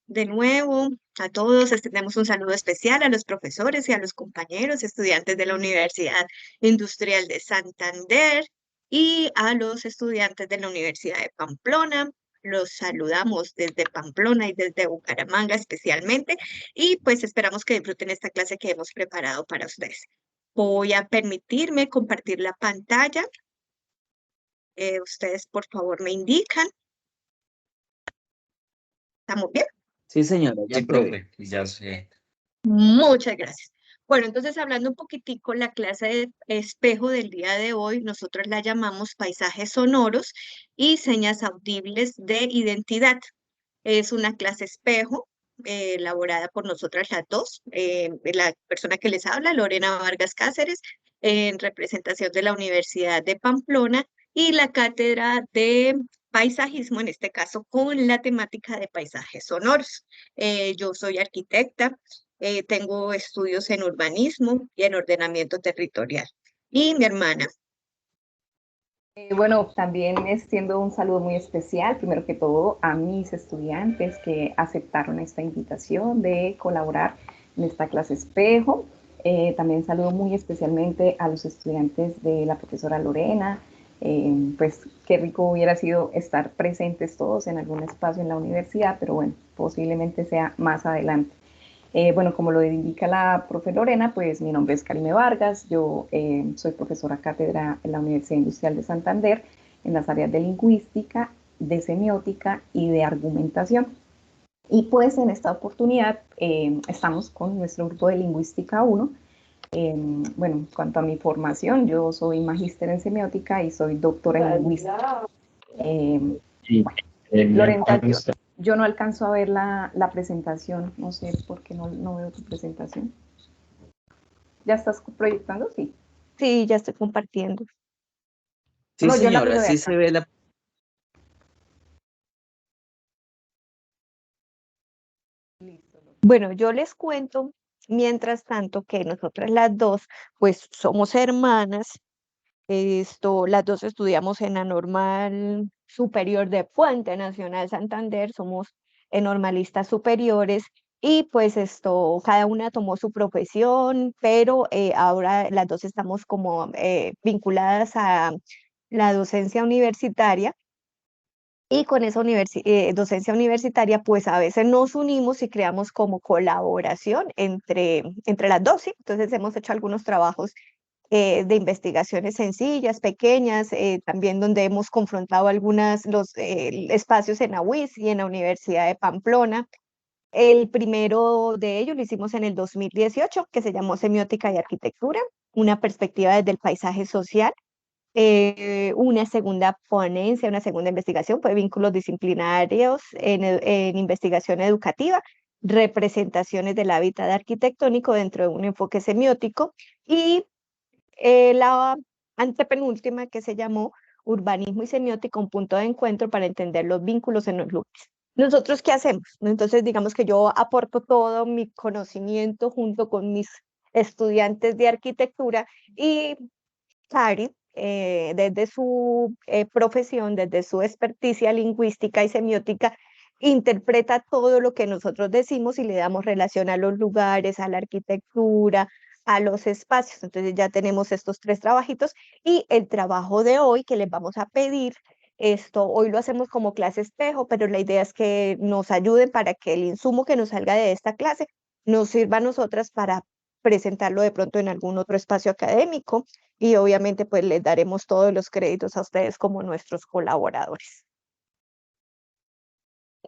de nuevo a todos. Extendemos un saludo especial a los profesores y a los compañeros, estudiantes de la Universidad Industrial de Santander y a los estudiantes de la Universidad de Pamplona. Los saludamos desde Pamplona y desde Bucaramanga especialmente y pues esperamos que disfruten esta clase que hemos preparado para ustedes. Voy a permitirme compartir la pantalla. Ustedes por favor me indican. ¿Estamos bien? Sí, señora, ya Sí, puede. profe, ya sé. Muchas gracias. Bueno, entonces hablando un poquitico, la clase de espejo del día de hoy, nosotros la llamamos paisajes sonoros y señas audibles de identidad. Es una clase espejo elaborada por nosotras las dos. La persona que les habla, Lorena Vargas Cáceres, en representación de la Universidad de Pamplona y la cátedra de paisajismo, en este caso con la temática de paisajes sonoros. Yo soy arquitecta, tengo estudios en urbanismo y en ordenamiento territorial. Y mi hermana. Bueno, también extiendo un saludo muy especial, primero que todo, a mis estudiantes que aceptaron esta invitación de colaborar en esta clase espejo. También saludo muy especialmente a los estudiantes de la profesora Lorena. Pues qué rico hubiera sido estar presentes todos en algún espacio en la universidad, pero bueno, posiblemente sea más adelante. Bueno, como lo indica la profe Lorena, pues mi nombre es Karime Vargas, yo soy profesora cátedra en la Universidad Industrial de Santander en las áreas de lingüística, de semiótica y de argumentación. Y pues en esta oportunidad estamos con nuestro grupo de Lingüística 1. Bueno, en cuanto a mi formación, yo soy magíster en semiótica y soy doctora en lingüística. Sí, Lorena, yo no alcanzo a ver la presentación, no sé por qué no veo tu presentación. ¿Ya estás proyectando? Sí. Sí, ya estoy compartiendo. sí, No, yo la señora, miro de sí acá. se ve la... Bueno, yo les cuento, mientras tanto, que nosotras las dos, pues somos hermanas. Las dos estudiamos en la Normal Superior de Puente Nacional Santander, somos normalistas superiores y pues cada una tomó su profesión, pero ahora las dos estamos como vinculadas a la docencia universitaria. Y con esa docencia universitaria, pues a veces nos unimos y creamos como colaboración entre las dos, ¿sí? Entonces hemos hecho algunos trabajos de investigaciones sencillas, pequeñas, también donde hemos confrontado los espacios en la UIS y en la Universidad de Pamplona. El primero de ellos lo hicimos en el 2018, que se llamó Semiótica y Arquitectura, una perspectiva desde el paisaje social. Una segunda ponencia, una segunda investigación fue vínculos disciplinarios en investigación educativa, representaciones del hábitat arquitectónico dentro de un enfoque semiótico y la antepenúltima que se llamó Urbanismo y Semiótica, un punto de encuentro para entender los vínculos en los lugares. ¿Nosotros qué hacemos? Entonces, digamos que yo aporto todo mi conocimiento junto con mis estudiantes de arquitectura y Cari, desde su profesión, desde su experticia lingüística y semiótica, interpreta todo lo que nosotros decimos y le damos relación a los lugares, a la arquitectura, a los espacios. Entonces ya tenemos estos tres trabajitos y el trabajo de hoy que les vamos a pedir, hoy lo hacemos como clase espejo, pero la idea es que nos ayuden para que el insumo que nos salga de esta clase nos sirva a nosotras para presentarlo de pronto en algún otro espacio académico y obviamente pues les daremos todos los créditos a ustedes como nuestros colaboradores.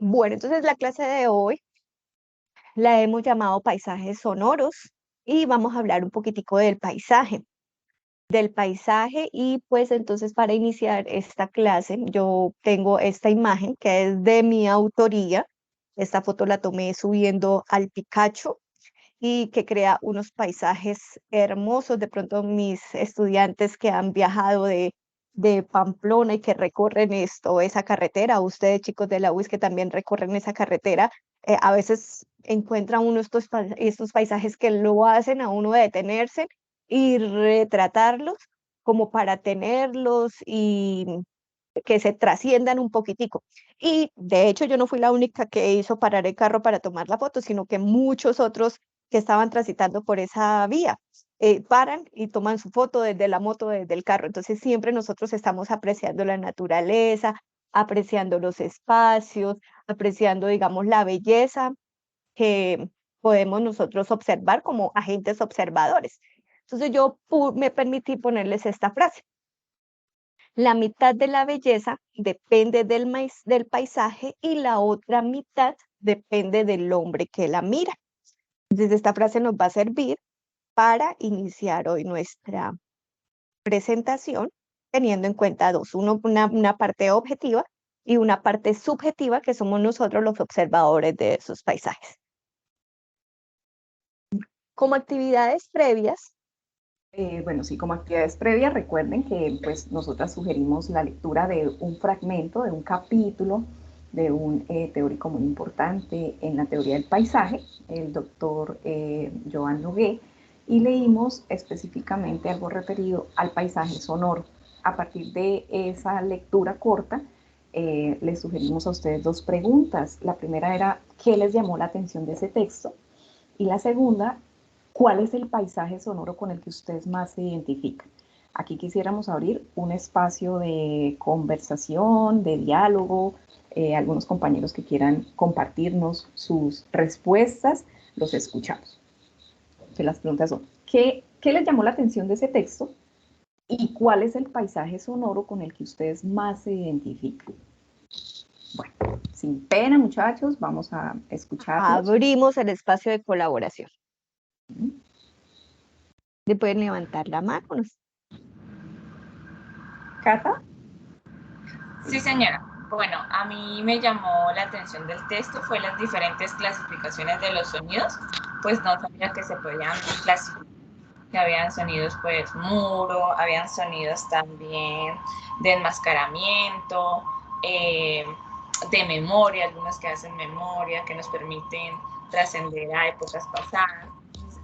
Bueno, entonces la clase de hoy la hemos llamado paisajes sonoros y vamos a hablar un poquitico del paisaje y pues entonces para iniciar esta clase yo tengo esta imagen que es de mi autoría. Esta foto la tomé subiendo al Picacho y que crea unos paisajes hermosos. De pronto mis estudiantes que han viajado de Pamplona y que recorren esa carretera, ustedes chicos de la UIS que también recorren esa carretera, a veces encuentran uno estos paisajes que lo hacen a uno detenerse y retratarlos como para tenerlos que se trasciendan un poquitico. Y de hecho yo no fui la única que hizo parar el carro para tomar la foto, sino que muchos otros que estaban transitando por esa vía paran y toman su foto desde la moto, desde el carro. Entonces siempre nosotros estamos apreciando la naturaleza, apreciando los espacios, apreciando, digamos, la belleza que podemos nosotros observar como agentes observadores. Entonces yo me permití ponerles esta frase. La mitad de la belleza depende del paisaje y la otra mitad depende del hombre que la mira. Entonces esta frase nos va a servir para iniciar hoy nuestra presentación teniendo en cuenta dos, una parte objetiva y una parte subjetiva que somos nosotros los observadores de esos paisajes. Como actividades previas, Bueno, sí, como actividades previas, recuerden que pues nosotras sugerimos la lectura de un fragmento, de un capítulo, de un teórico muy importante en la teoría del paisaje, el doctor Joan Nogué, y leímos específicamente algo referido al paisaje sonoro. A partir de esa lectura corta, les sugerimos a ustedes dos preguntas. La primera era, ¿qué les llamó la atención de ese texto? Y la segunda, ¿cuál es el paisaje sonoro con el que ustedes más se identifican? Aquí quisiéramos abrir un espacio de conversación, de diálogo, algunos compañeros que quieran compartirnos sus respuestas, los escuchamos. Que las preguntas son, ¿qué les llamó la atención de ese texto? ¿Y cuál es el paisaje sonoro con el que ustedes más se identifican? Bueno, sin pena, muchachos, vamos a escucharlos. abrimos el espacio de colaboración. ¿Le pueden levantar la mano? ¿Cata? Sí, señora. Bueno, a mí me llamó la atención del texto fue las diferentes clasificaciones de los sonidos, pues no sabía que se podían clasificar, que habían sonidos pues muro, habían sonidos también de enmascaramiento, de memoria, algunos que hacen memoria, que nos permiten trascender a épocas pasadas.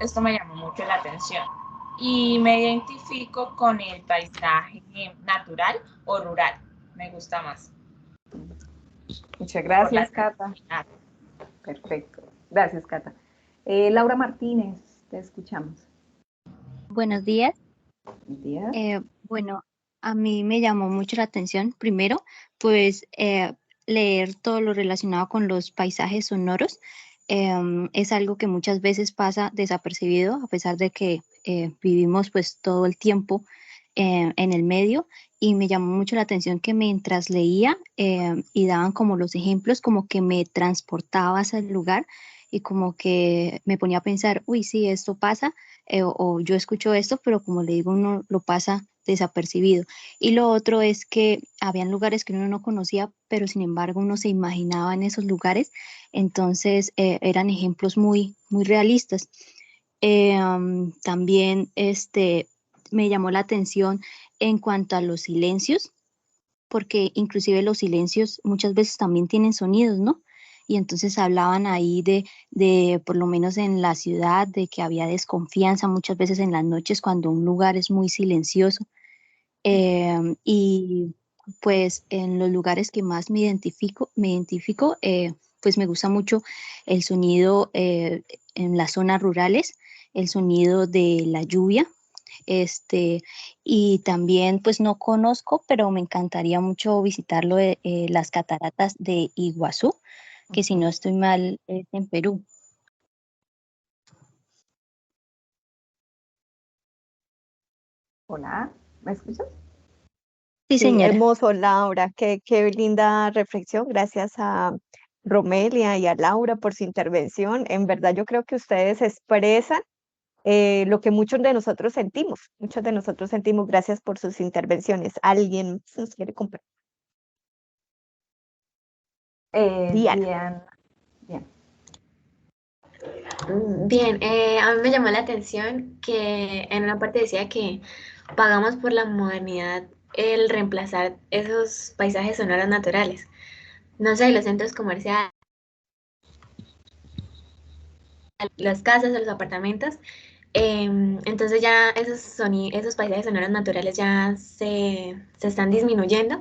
Esto me llamó mucho la atención. Y me identifico con el paisaje natural o rural. Me gusta más. Muchas gracias, Cata. Perfecto. Gracias, Cata. Laura Martínez, te escuchamos. Buenos días. Buenos días. Bueno, a mí me llamó mucho la atención, primero, pues leer todo lo relacionado con los paisajes sonoros. Es algo que muchas veces pasa desapercibido, a pesar de que vivimos pues todo el tiempo en el medio, y me llamó mucho la atención que mientras leía y daban como los ejemplos, como que me transportaba hacia el lugar y como que me ponía a pensar, uy, sí, esto pasa, o yo escucho esto, pero como le digo, uno lo pasa desapercibido. Y lo otro es que habían lugares que uno no conocía, pero sin embargo uno se imaginaba en esos lugares, entonces eran ejemplos muy, muy realistas. También me llamó la atención en cuanto a los silencios, porque inclusive los silencios muchas veces también tienen sonidos, ¿no? Y entonces hablaban ahí de, por lo menos en la ciudad, de que había desconfianza muchas veces en las noches cuando un lugar es muy silencioso. Y pues en los lugares que más me identifico pues me gusta mucho el sonido en las zonas rurales, el sonido de la lluvia, y también pues no conozco, pero me encantaría mucho visitarlo las cataratas de Iguazú, que si no estoy mal es en Perú. Hola, ¿me escuchas? Sí, Sí, señora. hermoso, Laura. Qué linda reflexión. Gracias a Romelia y a Laura por su intervención. En verdad, yo creo que ustedes expresan lo que muchos de nosotros sentimos. Muchos de nosotros sentimos. Gracias por sus intervenciones. ¿Alguien nos quiere compartir? Diana. Bien. Bien, a mí me llamó la atención que en una parte decía que pagamos por la modernidad el reemplazar esos paisajes sonoros naturales. No sé, los centros comerciales, las casas, los apartamentos. Entonces ya esos paisajes sonoros naturales ya se están disminuyendo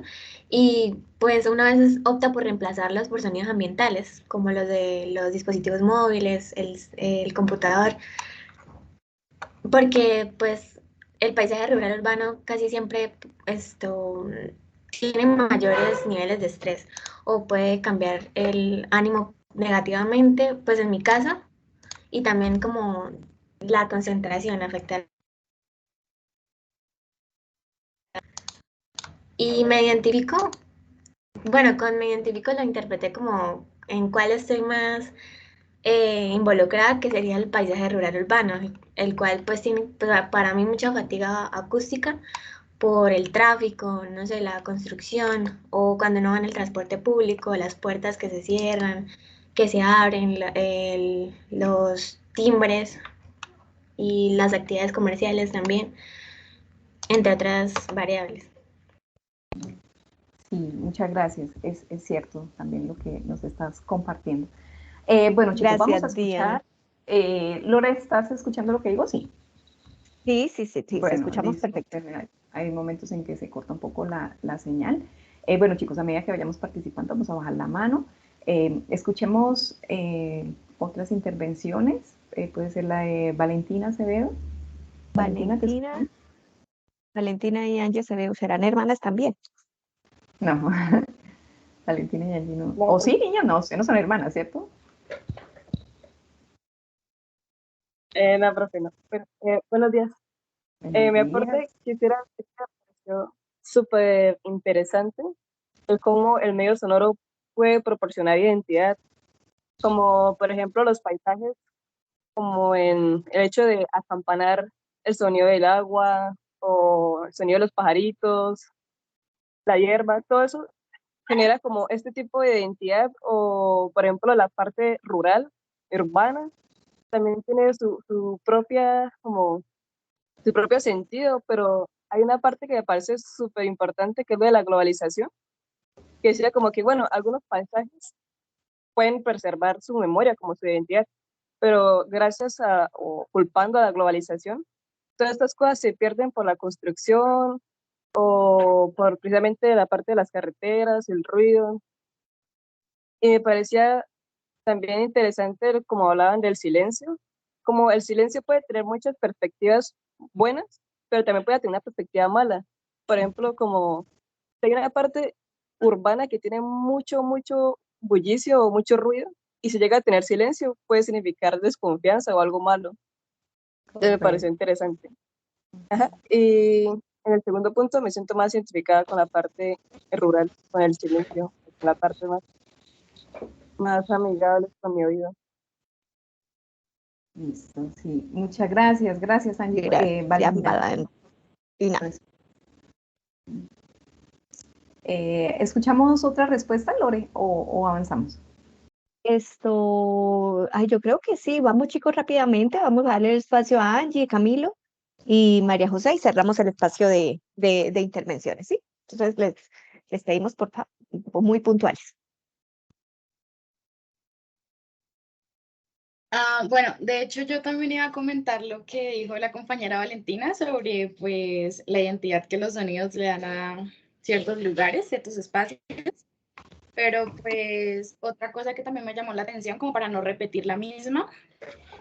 Y pues una vez opta por reemplazarlos por sonidos ambientales, como los de los dispositivos móviles, el computador, porque pues el paisaje rural urbano casi siempre tiene mayores niveles de estrés o puede cambiar el ánimo negativamente, pues en mi casa, y también como la concentración afecta. Y me identifico, bueno, con me identifico lo interpreté como en cuál estoy más involucrada, que sería el paisaje rural urbano, el cual pues tiene para mí mucha fatiga acústica por el tráfico, no sé, la construcción, o cuando no va en el transporte público, las puertas que se cierran, que se abren, los timbres y las actividades comerciales también, entre otras variables. Sí, muchas gracias. Es cierto también lo que nos estás compartiendo. Bueno, chicos, vamos a Gracias, Diana. escuchar. Lore, ¿estás escuchando lo que digo? Sí. Sí, sí, sí, sí, se Bueno, escuchamos listo. perfecto. Hay momentos en que se corta un poco la señal. Bueno, chicos, a medida que vayamos participando, vamos a bajar la mano. Escuchemos otras intervenciones. Puede ser la de Valentina Acevedo. Valentina, ¿te Valentina, escuchamos? Valentina y Angie Acevedo serán hermanas también. No, Valentina y Angie no. No, O sí, niños, no, ustedes no son hermanas, ¿cierto? no, profe, no. Bueno, buenos días. Buenos Mi días. aporte quisiera decir que me pareció súper interesante el cómo el medio sonoro puede proporcionar identidad, como por ejemplo los paisajes, como en el hecho de acampanar el sonido del agua o el sonido de los pajaritos, la hierba, todo eso genera como este tipo de identidad, o por ejemplo la parte rural, urbana, también tiene su propia como su propio sentido, pero hay una parte que me parece súper importante, que es lo de la globalización, que decía como que, bueno, algunos paisajes pueden preservar su memoria como su identidad, pero gracias a, o culpando a la globalización, todas estas cosas se pierden por la construcción o por precisamente la parte de las carreteras, el ruido. Y me parecía también interesante como hablaban del silencio, como el silencio puede tener muchas perspectivas buenas, pero también puede tener una perspectiva mala. Por ejemplo, como hay una parte urbana que tiene mucho bullicio o mucho ruido, y si llega a tener silencio, puede significar desconfianza o algo malo. Entonces me pareció interesante. Ajá. Y en el segundo punto me siento más identificada con la parte rural, con el silencio, con la parte más amigable con mi oído. Listo, sí. Muchas gracias. Gracias, Angie. Gracias, Valentina. Valentina. ¿Escuchamos otra respuesta, Lore, o avanzamos? Ay, yo creo que sí. Vamos, chicos, rápidamente. Vamos a darle el espacio a Angie, Camilo y María José y cerramos el espacio de intervenciones, ¿sí? Entonces, les pedimos, por favor, muy puntuales. Bueno, de hecho yo también iba a comentar lo que dijo la compañera Valentina sobre pues la identidad que los sonidos le dan a ciertos lugares, ciertos espacios, pero pues otra cosa que también me llamó la atención, como para no repetir la misma,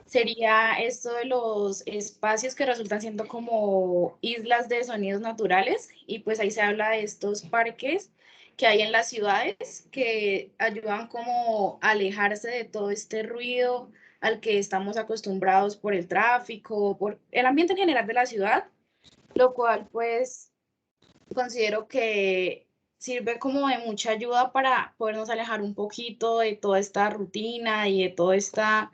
sería esto de los espacios que resultan siendo como islas de sonidos naturales, y pues ahí se habla de estos parques que hay en las ciudades que ayudan como a alejarse de todo este ruido al que estamos acostumbrados por el tráfico, por el ambiente en general de la ciudad, lo cual pues considero que sirve como de mucha ayuda para podernos alejar un poquito de toda esta rutina y de toda esta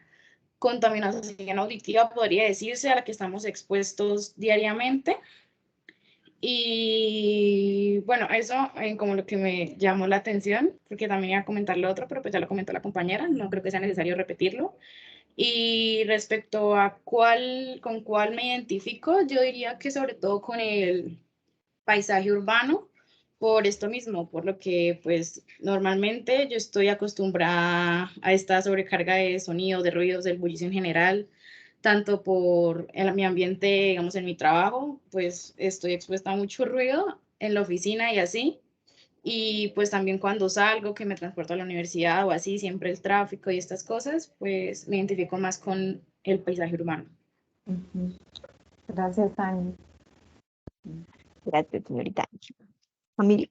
contaminación auditiva, podría decirse, a la que estamos expuestos diariamente. Y bueno, eso como lo que me llamó la atención, porque también iba a comentar lo otro, pero pues ya lo comentó la compañera, no creo que sea necesario repetirlo. Y respecto a con cuál me identifico, yo diría que sobre todo con el paisaje urbano, por esto mismo, por lo que pues normalmente yo estoy acostumbrada a esta sobrecarga de sonidos, de ruidos, del bullicio en general, tanto por mi ambiente, digamos, en mi trabajo, pues estoy expuesta a mucho ruido en la oficina y así, Y pues también cuando salgo, que me transporto a la universidad o así, siempre el tráfico y estas cosas, pues me identifico más con el paisaje urbano. Gracias, Ani. Gracias, señorita. Camilo.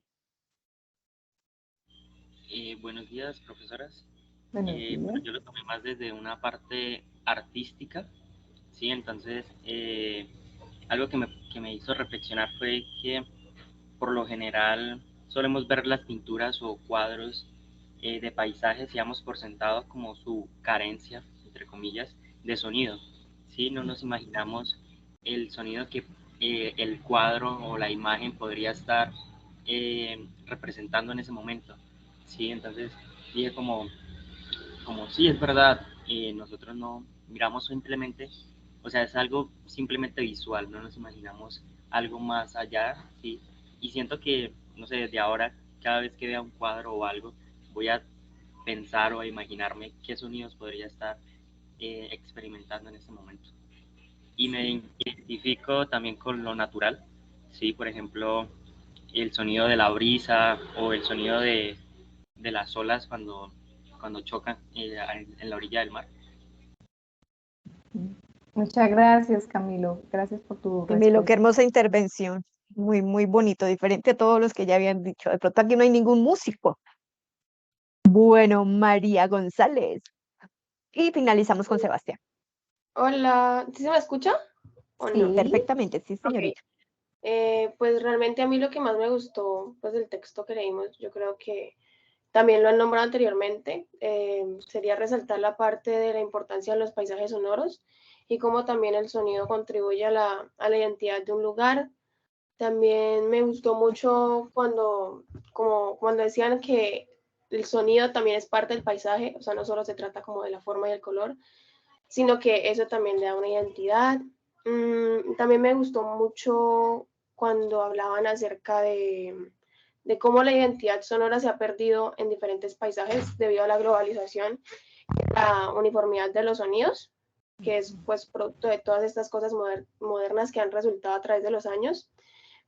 Buenos días, profesoras. Buenos días. Bueno, yo lo tomé más desde una parte artística, ¿sí? Entonces, algo que me hizo reflexionar fue que por lo general solemos ver las pinturas o cuadros de paisajes y damos por sentado como su carencia, entre comillas, de sonido, ¿sí? No nos imaginamos el sonido que el cuadro o la imagen podría estar representando en ese momento, ¿sí? Entonces dije como sí, es verdad, nosotros no miramos simplemente, o sea, es algo simplemente visual, no nos imaginamos algo más allá, ¿sí? Y siento que, no sé, desde ahora, cada vez que vea un cuadro o algo, voy a pensar o a imaginarme qué sonidos podría estar experimentando en ese momento. Y me identifico también con lo natural, ¿sí? Por ejemplo, el sonido de la brisa o el sonido de las olas cuando chocan en la orilla del mar. Muchas gracias, Camilo. Gracias por tu Camilo, qué respuesta. hermosa intervención. Muy, muy bonito, diferente a todos los que ya habían dicho. De pronto aquí no hay ningún músico. Bueno, María González. Y finalizamos con Sebastián. Hola, ¿sí se me escucha o no? Sí. Perfectamente, sí, señorita. Pues realmente a mí lo que más me gustó pues del texto que leímos, yo creo que también lo han nombrado anteriormente, sería resaltar la parte de la importancia de los paisajes sonoros y cómo también el sonido contribuye a la identidad de un lugar. También me gustó mucho cuando decían que el sonido también es parte del paisaje, o sea, no solo se trata como de la forma y el color, sino que eso también le da una identidad. También me gustó mucho cuando hablaban acerca de cómo la identidad sonora se ha perdido en diferentes paisajes debido a la globalización, la uniformidad de los sonidos, que es pues producto de todas estas cosas modernas que han resultado a través de los años,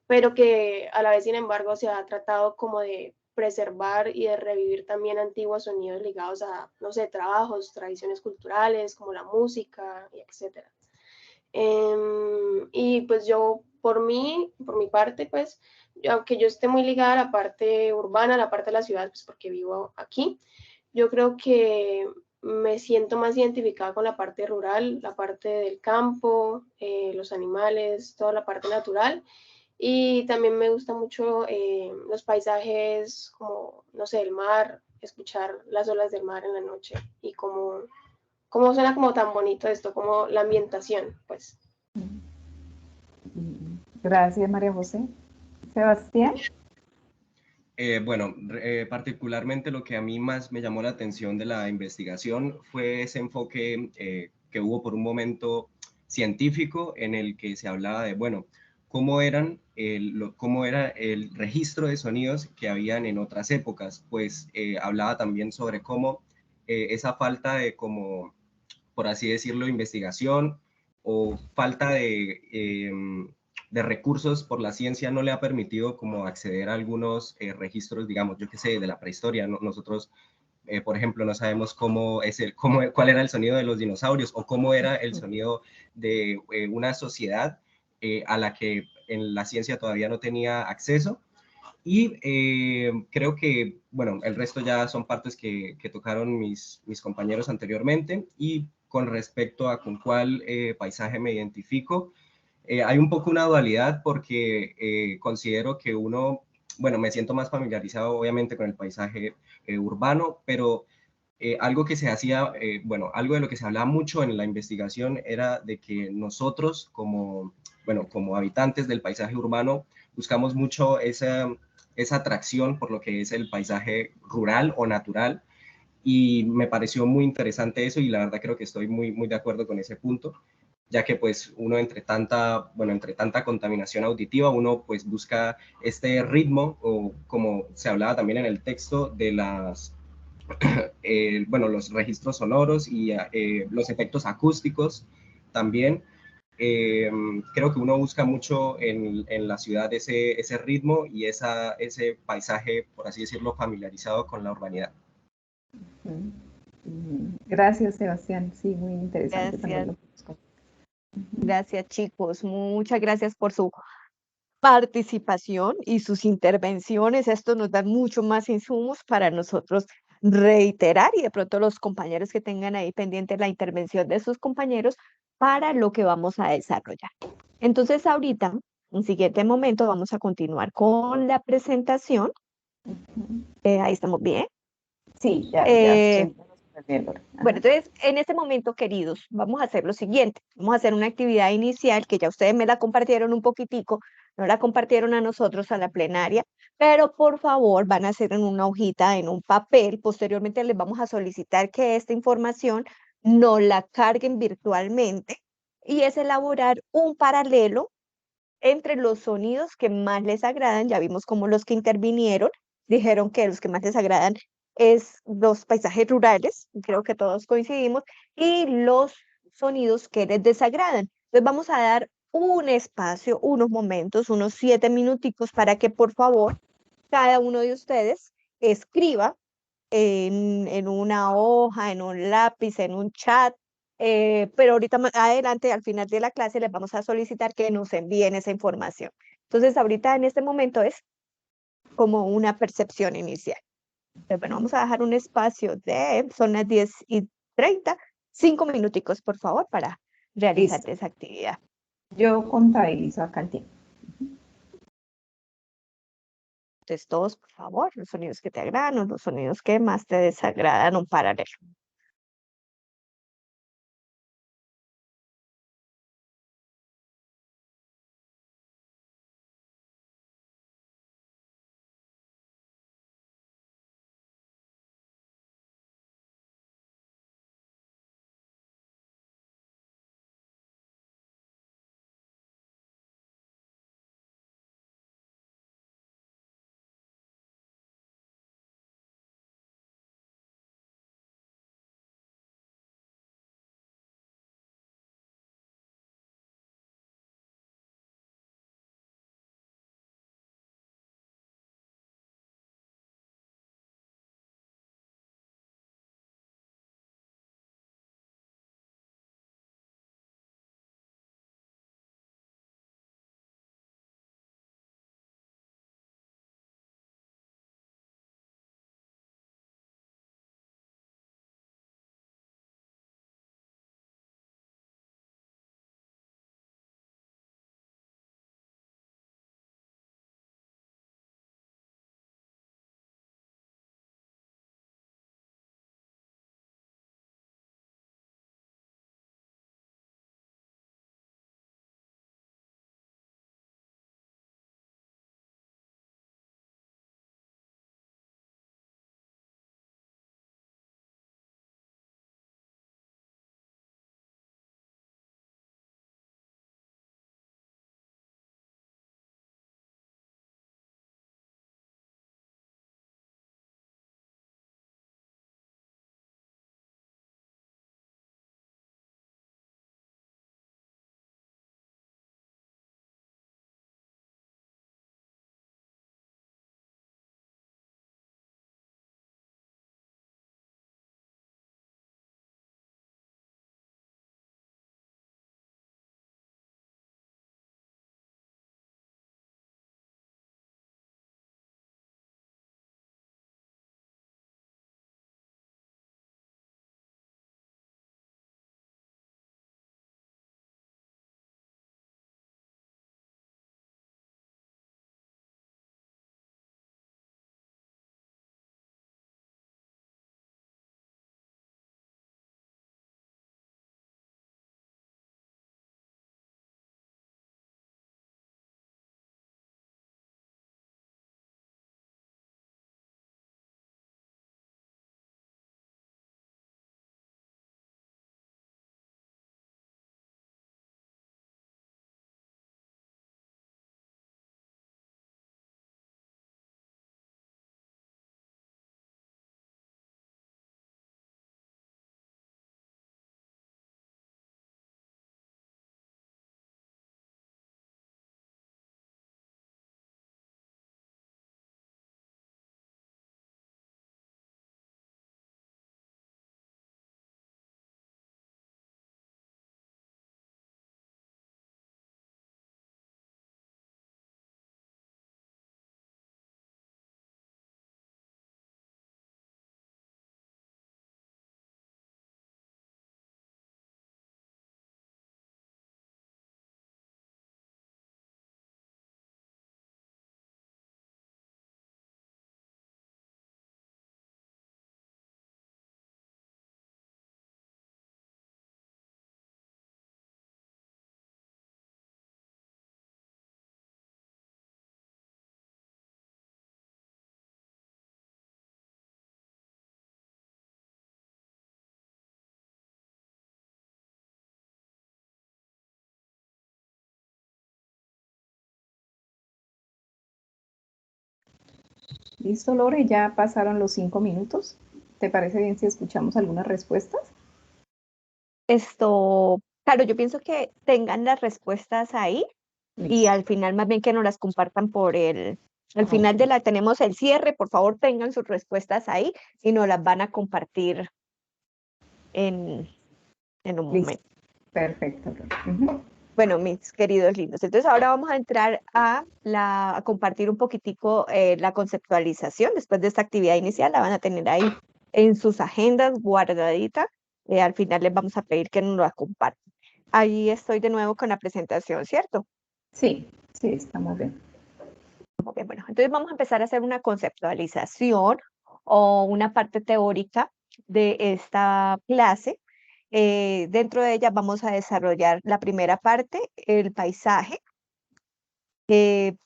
pero que a la vez, sin embargo, se ha tratado como de preservar y de revivir también antiguos sonidos ligados a, no sé, trabajos, tradiciones culturales, como la música, etc. Y pues yo, por mi parte, pues, aunque yo esté muy ligada a la parte urbana, a la parte de la ciudad, pues porque vivo aquí, yo creo que me siento más identificada con la parte rural, la parte del campo, los animales, toda la parte natural. Y también me gusta mucho los paisajes como, no sé, el mar, escuchar las olas del mar en la noche y cómo suena como tan bonito esto, como la ambientación, pues. Gracias, María José. Sebastián. Bueno, particularmente lo que a mí más me llamó la atención de la investigación fue ese enfoque que hubo por un momento científico en el que se hablaba de, bueno, cómo era el registro de sonidos que habían en otras épocas, pues hablaba también sobre cómo esa falta de, como, por así decirlo, investigación o falta de recursos por la ciencia no le ha permitido como acceder a algunos registros, digamos, yo qué sé, de la prehistoria. Nosotros, por ejemplo, no sabemos cuál era el sonido de los dinosaurios o cómo era el sonido de una sociedad a la que en la ciencia todavía no tenía acceso. Y creo que, bueno, el resto ya son partes que tocaron mis compañeros anteriormente. Y con respecto a con cuál paisaje me identifico, hay un poco una dualidad porque considero que bueno, me siento más familiarizado obviamente con el paisaje urbano, pero algo que se hacía, bueno, algo de lo que se hablaba mucho en la investigación era de que nosotros como habitantes del paisaje urbano buscamos mucho esa atracción por lo que es el paisaje rural o natural, y me pareció muy interesante eso y la verdad creo que estoy muy, muy de acuerdo con ese punto, ya que pues uno entre tanta contaminación auditiva, uno pues busca este ritmo o como se hablaba también en el texto de los registros sonoros y los efectos acústicos también, creo que uno busca mucho en la ciudad ese ritmo y ese paisaje, por así decirlo, familiarizado con la urbanidad. Gracias, Sebastián. Sí, muy interesante también lo que nos contó. Gracias, chicos. Muchas gracias por su participación y sus intervenciones. Esto nos da mucho más insumos para nosotros reiterar y de pronto los compañeros que tengan ahí pendiente la intervención de sus compañeros para lo que vamos a desarrollar. Entonces, ahorita, en siguiente momento, vamos a continuar con la presentación. Ahí estamos bien. Sí, ya estoy viendo. Bueno, entonces, en este momento, queridos, vamos a hacer lo siguiente. Vamos a hacer una actividad inicial que ya ustedes me la compartieron un poquitico, no la compartieron a nosotros, a la plenaria, pero por favor van a hacer en una hojita, en un papel. Posteriormente les vamos a solicitar que esta información nos la carguen virtualmente y es elaborar un paralelo entre los sonidos que más les agradan. Ya vimos cómo los que intervinieron dijeron que los que más les agradan es los paisajes rurales, creo que todos coincidimos, y los sonidos que les desagradan. Entonces vamos a dar un espacio, unos momentos, unos 7 minuticos para que por favor cada uno de ustedes escriba en una hoja, en un lápiz, en un chat, pero ahorita más adelante, al final de la clase, les vamos a solicitar que nos envíen esa información. Entonces, ahorita en este momento es como una percepción inicial. Pero bueno, vamos a dejar un espacio son las 10:30, 5 minuticos, por favor, para realizar esa actividad. Yo contabilizo acá el tiempo. Entonces, todos, por favor, los sonidos que te agradan o los sonidos que más te desagradan, un paralelo. Listo, Lore, ya pasaron los 5 minutos. ¿Te parece bien si escuchamos algunas respuestas? Claro, yo pienso que tengan las respuestas ahí y Listo. al final más bien que nos las compartan al final tenemos el cierre, por favor tengan sus respuestas ahí y nos las van a compartir en un Listo. momento. Perfecto, Lore. Bueno, mis queridos lindos, entonces ahora vamos a entrar a compartir un poquitico la conceptualización. Después de esta actividad inicial la van a tener ahí en sus agendas guardadita. Al final les vamos a pedir que nos la compartan. Ahí estoy de nuevo con la presentación, ¿cierto? Sí, estamos bien. Ok, bueno, entonces vamos a empezar a hacer una conceptualización o una parte teórica de esta clase. Dentro de ella vamos a desarrollar la primera parte, el paisaje, y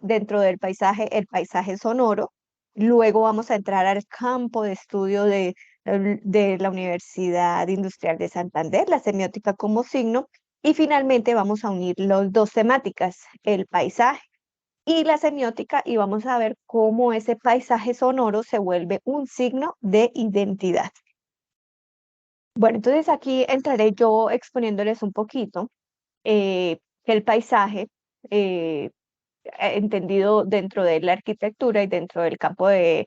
dentro del paisaje, el paisaje sonoro. Luego vamos a entrar al campo de estudio de la Universidad Industrial de Santander, la semiótica como signo, y finalmente vamos a unir las dos temáticas, el paisaje y la semiótica, y vamos a ver cómo ese paisaje sonoro se vuelve un signo de identidad. Bueno, entonces aquí entraré yo exponiéndoles un poquito que el paisaje, entendido dentro de la arquitectura y dentro del campo de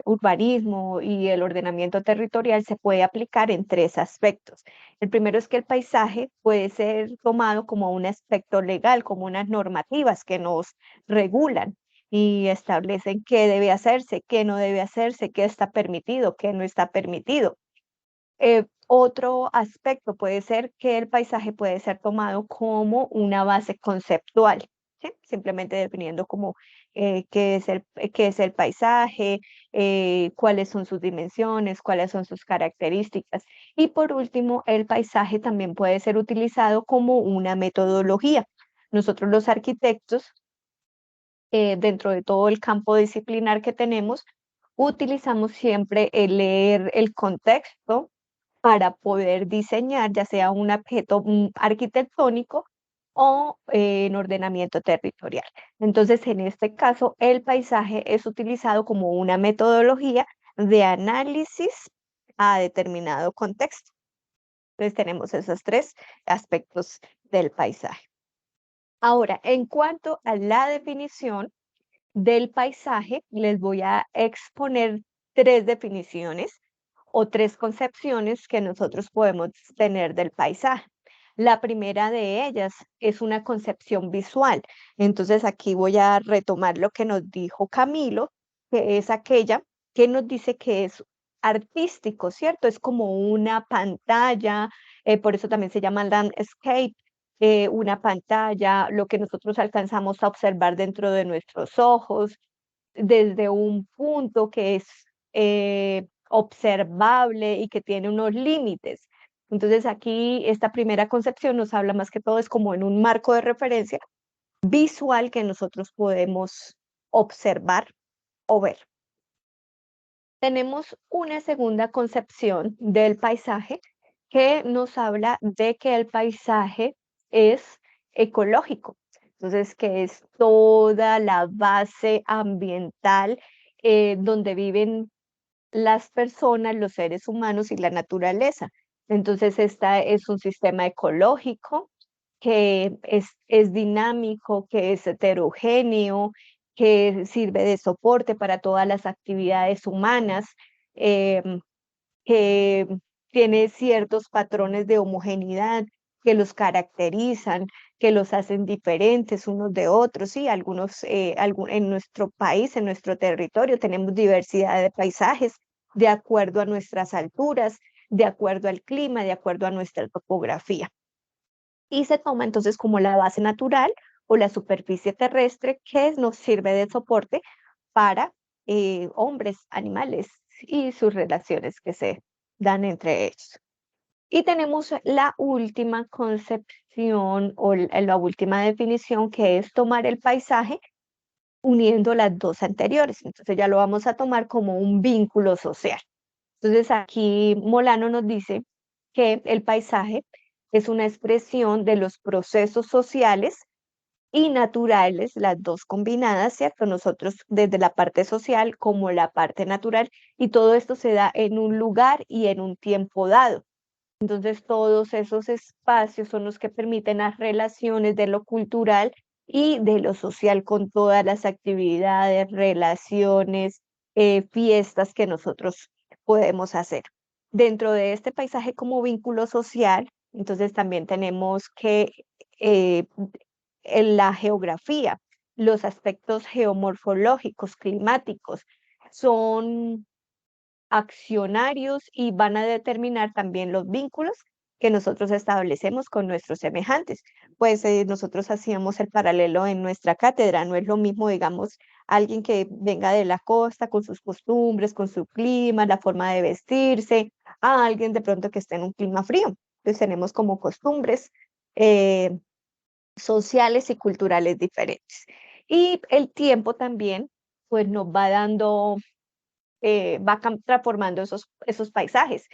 urbanismo y el ordenamiento territorial, se puede aplicar en tres aspectos. El primero es que el paisaje puede ser tomado como un aspecto legal, como unas normativas que nos regulan y establecen qué debe hacerse, qué no debe hacerse, qué está permitido, qué no está permitido. Otro aspecto puede ser que el paisaje puede ser tomado como una base conceptual, ¿sí? Simplemente definiendo como qué es el paisaje, cuáles son sus dimensiones, cuáles son sus características. Y por último, el paisaje también puede ser utilizado como una metodología. Nosotros los arquitectos, dentro de todo el campo disciplinar que tenemos, utilizamos siempre el leer el contexto para poder diseñar ya sea un objeto arquitectónico o en ordenamiento territorial. Entonces, en este caso, el paisaje es utilizado como una metodología de análisis a determinado contexto. Entonces, tenemos esos tres aspectos del paisaje. Ahora, en cuanto a la definición del paisaje, les voy a exponer tres definiciones o tres concepciones que nosotros podemos tener del paisaje. La primera de ellas es una concepción visual. Entonces aquí voy a retomar lo que nos dijo Camilo, que es aquella que nos dice que es artístico, ¿cierto? Es como una pantalla, por eso también se llama landscape, una pantalla, lo que nosotros alcanzamos a observar dentro de nuestros ojos, desde un punto que es observable y que tiene unos límites. Entonces aquí esta primera concepción nos habla más que todo, es como en un marco de referencia visual que nosotros podemos observar o ver. Tenemos una segunda concepción del paisaje que nos habla de que el paisaje es ecológico. Entonces, que es toda la base ambiental donde viven las personas, los seres humanos y la naturaleza. Entonces, esta es un sistema ecológico que es dinámico, que es heterogéneo, que sirve de soporte para todas las actividades humanas, que tiene ciertos patrones de homogeneidad que los caracterizan, que los hacen diferentes unos de otros, ¿sí? En nuestro país, en nuestro territorio, tenemos diversidad de paisajes de acuerdo a nuestras alturas, de acuerdo al clima, de acuerdo a nuestra topografía. Y se toma entonces como la base natural o la superficie terrestre que nos sirve de soporte para hombres, animales y sus relaciones que se dan entre ellos. Y tenemos la última concepción o la última definición, que es tomar el paisaje uniendo las dos anteriores. Entonces ya lo vamos a tomar como un vínculo social. Entonces aquí Molano nos dice que el paisaje es una expresión de los procesos sociales y naturales, las dos combinadas, ¿cierto? Nosotros desde la parte social como la parte natural, y todo esto se da en un lugar y en un tiempo dado. Entonces, todos esos espacios son los que permiten las relaciones de lo cultural y de lo social con todas las actividades, relaciones, fiestas que nosotros podemos hacer. Dentro de este paisaje como vínculo social, entonces también tenemos que en la geografía, los aspectos geomorfológicos, climáticos, son accionarios y van a determinar también los vínculos que nosotros establecemos con nuestros semejantes. Pues nosotros hacíamos el paralelo en nuestra cátedra, no es lo mismo, digamos, alguien que venga de la costa con sus costumbres, con su clima, la forma de vestirse, a alguien de pronto que esté en un clima frío. Entonces tenemos como costumbres sociales y culturales diferentes. Y el tiempo también, pues nos va dando va transformando esos paisajes.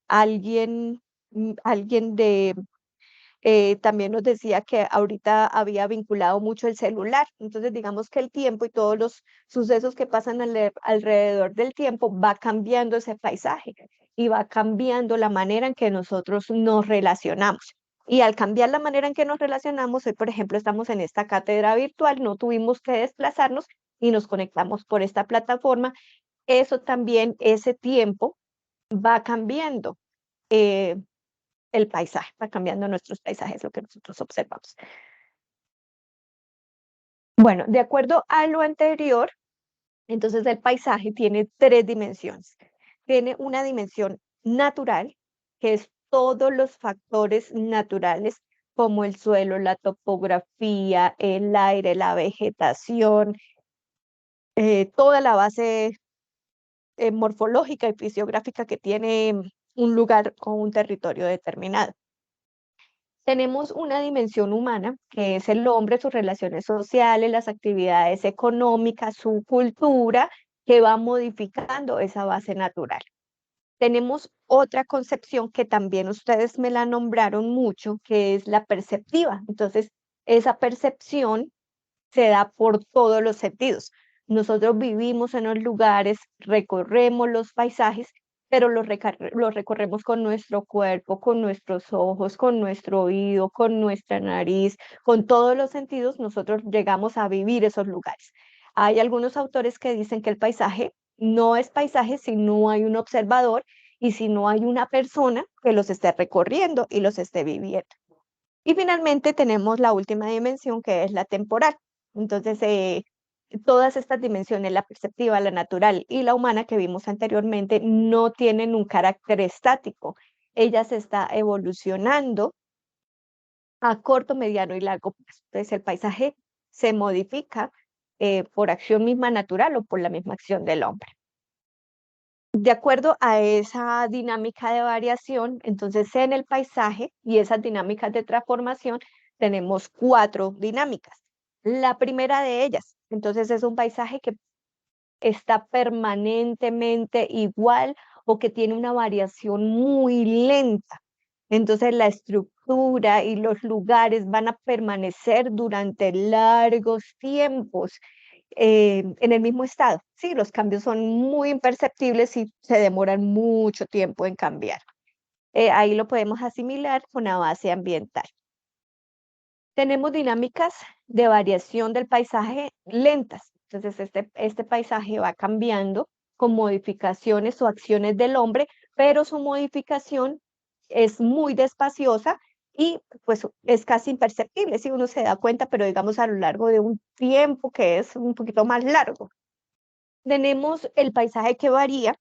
Alguien, alguien también nos decía que ahorita había vinculado mucho el celular, entonces digamos que el tiempo y todos los sucesos que pasan alrededor del tiempo va cambiando ese paisaje y va cambiando la manera en que nosotros nos relacionamos. Y al cambiar la manera en que nos relacionamos, hoy por ejemplo estamos en esta cátedra virtual, no tuvimos que desplazarnos y nos conectamos por esta plataforma. Eso también, ese tiempo va cambiando el paisaje, va cambiando nuestros paisajes, lo que nosotros observamos. Bueno, de acuerdo a lo anterior, entonces el paisaje tiene tres dimensiones. Tiene una dimensión natural, que es todos los factores naturales, como el suelo, la topografía, el aire, la vegetación, toda la base morfológica y fisiográfica que tiene un lugar o un territorio determinado. Tenemos una dimensión humana, que es el hombre, sus relaciones sociales, las actividades económicas, su cultura, que va modificando esa base natural. Tenemos otra concepción que también ustedes me la nombraron mucho, que es la perceptiva. Entonces, esa percepción se da por todos los sentidos. Nosotros vivimos en los lugares, recorremos los paisajes, pero los recorremos con nuestro cuerpo, con nuestros ojos, con nuestro oído, con nuestra nariz, con todos los sentidos, nosotros llegamos a vivir esos lugares. Hay algunos autores que dicen que el paisaje no es paisaje si no hay un observador y si no hay una persona que los esté recorriendo y los esté viviendo. Y finalmente tenemos la última dimensión, que es la temporal. Entonces, todas estas dimensiones, la perceptiva, la natural y la humana que vimos anteriormente, no tienen un carácter estático. Ellas están evolucionando a corto, mediano y largo plazo. Entonces, el paisaje se modifica por acción misma natural o por la misma acción del hombre. De acuerdo a esa dinámica de variación, entonces en el paisaje y esas dinámicas de transformación tenemos 4 dinámicas. La primera de ellas, entonces es un paisaje que está permanentemente igual o que tiene una variación muy lenta. Entonces la estructura y los lugares van a permanecer durante largos tiempos en el mismo estado. Sí, los cambios son muy imperceptibles y se demoran mucho tiempo en cambiar. Ahí lo podemos asimilar con la base ambiental. Tenemos dinámicas de variación del paisaje lentas. Entonces, este paisaje va cambiando con modificaciones o acciones del hombre, pero su modificación es muy despaciosa y pues es casi imperceptible, si uno se da cuenta, pero digamos a lo largo de un tiempo que es un poquito más largo. Tenemos el paisaje que varía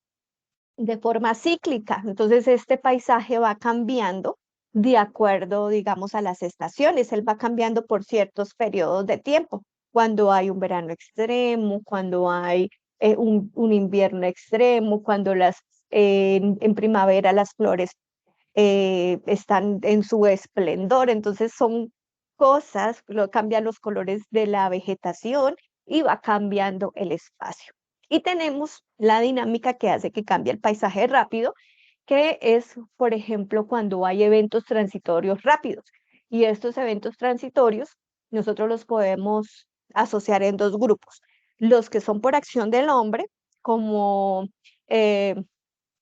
de forma cíclica, entonces este paisaje va cambiando de acuerdo, digamos, a las estaciones, él va cambiando por ciertos periodos de tiempo, cuando hay un verano extremo, cuando hay un invierno extremo, cuando en primavera las flores están en su esplendor, entonces son cosas, cambian los colores de la vegetación y va cambiando el espacio. Y tenemos la dinámica que hace que cambie el paisaje rápido, que es, por ejemplo, cuando hay eventos transitorios rápidos. Y estos eventos transitorios nosotros los podemos asociar en dos grupos. Los que son por acción del hombre, como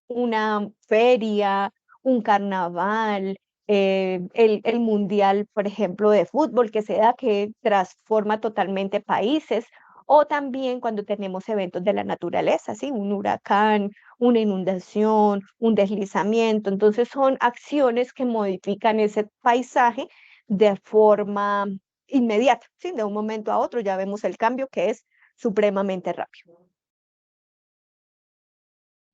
una feria, un carnaval, el mundial, por ejemplo, de fútbol que se da, que transforma totalmente países, o también cuando tenemos eventos de la naturaleza, ¿sí? Un huracán, una inundación, un deslizamiento. Entonces son acciones que modifican ese paisaje de forma inmediata, ¿sí? De un momento a otro ya vemos el cambio que es supremamente rápido.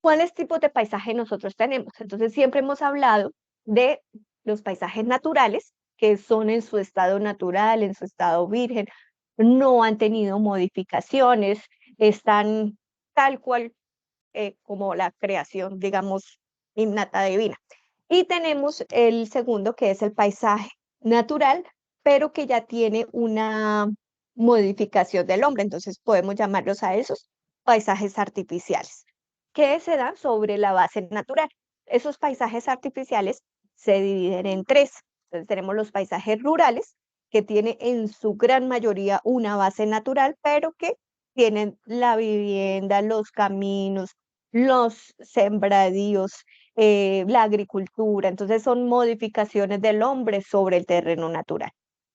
¿Cuáles tipos de paisaje nosotros tenemos? Entonces siempre hemos hablado de los paisajes naturales, que son en su estado natural, en su estado virgen, no han tenido modificaciones, están tal cual como la creación, digamos, innata divina. Y tenemos el segundo, que es el paisaje natural, pero que ya tiene una modificación del hombre, entonces podemos llamarlos a esos paisajes artificiales, que se dan sobre la base natural. Esos paisajes artificiales se dividen en tres. Entonces tenemos los paisajes rurales, que tienen en su gran mayoría una base natural, pero que tienen la vivienda, los caminos, los sembradíos, la agricultura. Entonces son modificaciones del hombre sobre el terreno natural.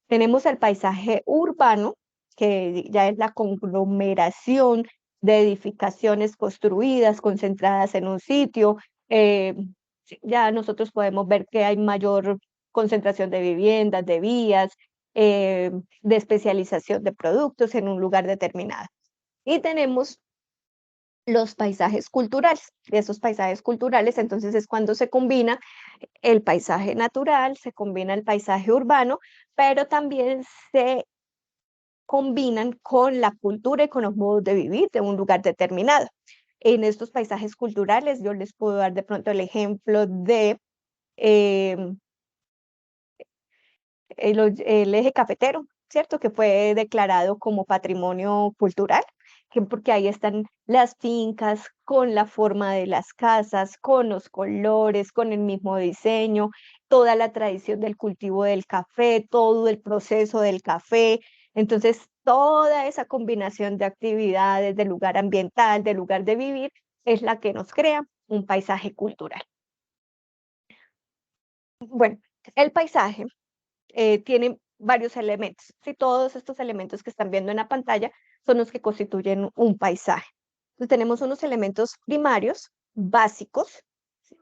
Tenemos el paisaje urbano, que ya es la conglomeración de edificaciones construidas, concentradas en un sitio. Ya nosotros podemos ver que hay mayor concentración de viviendas, de vías, de especialización de productos en un lugar determinado. Y tenemos los paisajes culturales. De esos paisajes culturales, entonces es cuando se combina el paisaje natural, se combina el paisaje urbano, pero también se combinan con la cultura y con los modos de vivir de un lugar determinado. En estos paisajes culturales yo les puedo dar de pronto el ejemplo de el eje cafetero, ¿cierto? Que fue declarado como patrimonio cultural, porque ahí están las fincas con la forma de las casas, con los colores, con el mismo diseño, toda la tradición del cultivo del café, todo el proceso del café. Entonces, toda esa combinación de actividades, de lugar ambiental, de lugar de vivir, es la que nos crea un paisaje cultural. Bueno, el paisaje tiene varios elementos. ¿Sí? Todos estos elementos que están viendo en la pantalla son los que constituyen un paisaje. Entonces tenemos unos elementos primarios, básicos,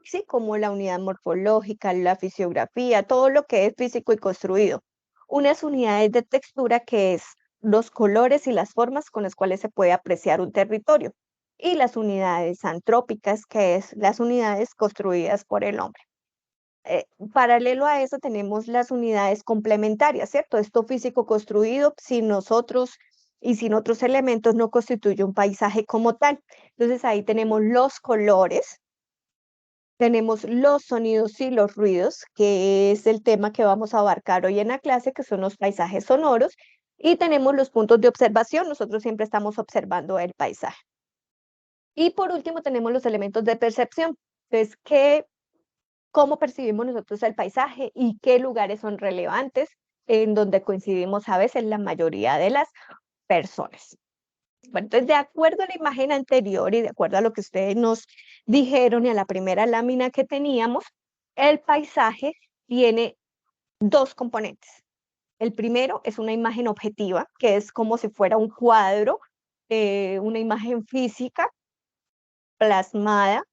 ¿sí? Como la unidad morfológica, la fisiografía, todo lo que es físico y construido. Unas unidades de textura, que es los colores y las formas con las cuales se puede apreciar un territorio. Y las unidades antrópicas, que es las unidades construidas por el hombre. Paralelo a eso tenemos las unidades complementarias, ¿cierto? Esto físico construido sin nosotros y sin otros elementos no constituye un paisaje como tal. Entonces ahí tenemos los colores, tenemos los sonidos y los ruidos, que es el tema que vamos a abarcar hoy en la clase, que son los paisajes sonoros, y tenemos los puntos de observación. Nosotros siempre estamos observando el paisaje. Y por último tenemos los elementos de percepción. Entonces, cómo percibimos nosotros el paisaje y qué lugares son relevantes, en donde coincidimos a veces la mayoría de las personas. Bueno, entonces, de acuerdo a la imagen anterior y de acuerdo a lo que ustedes nos dijeron y a la primera lámina que teníamos, el paisaje tiene dos componentes. El primero es una imagen objetiva, que es como si fuera un cuadro, una imagen física plasmada,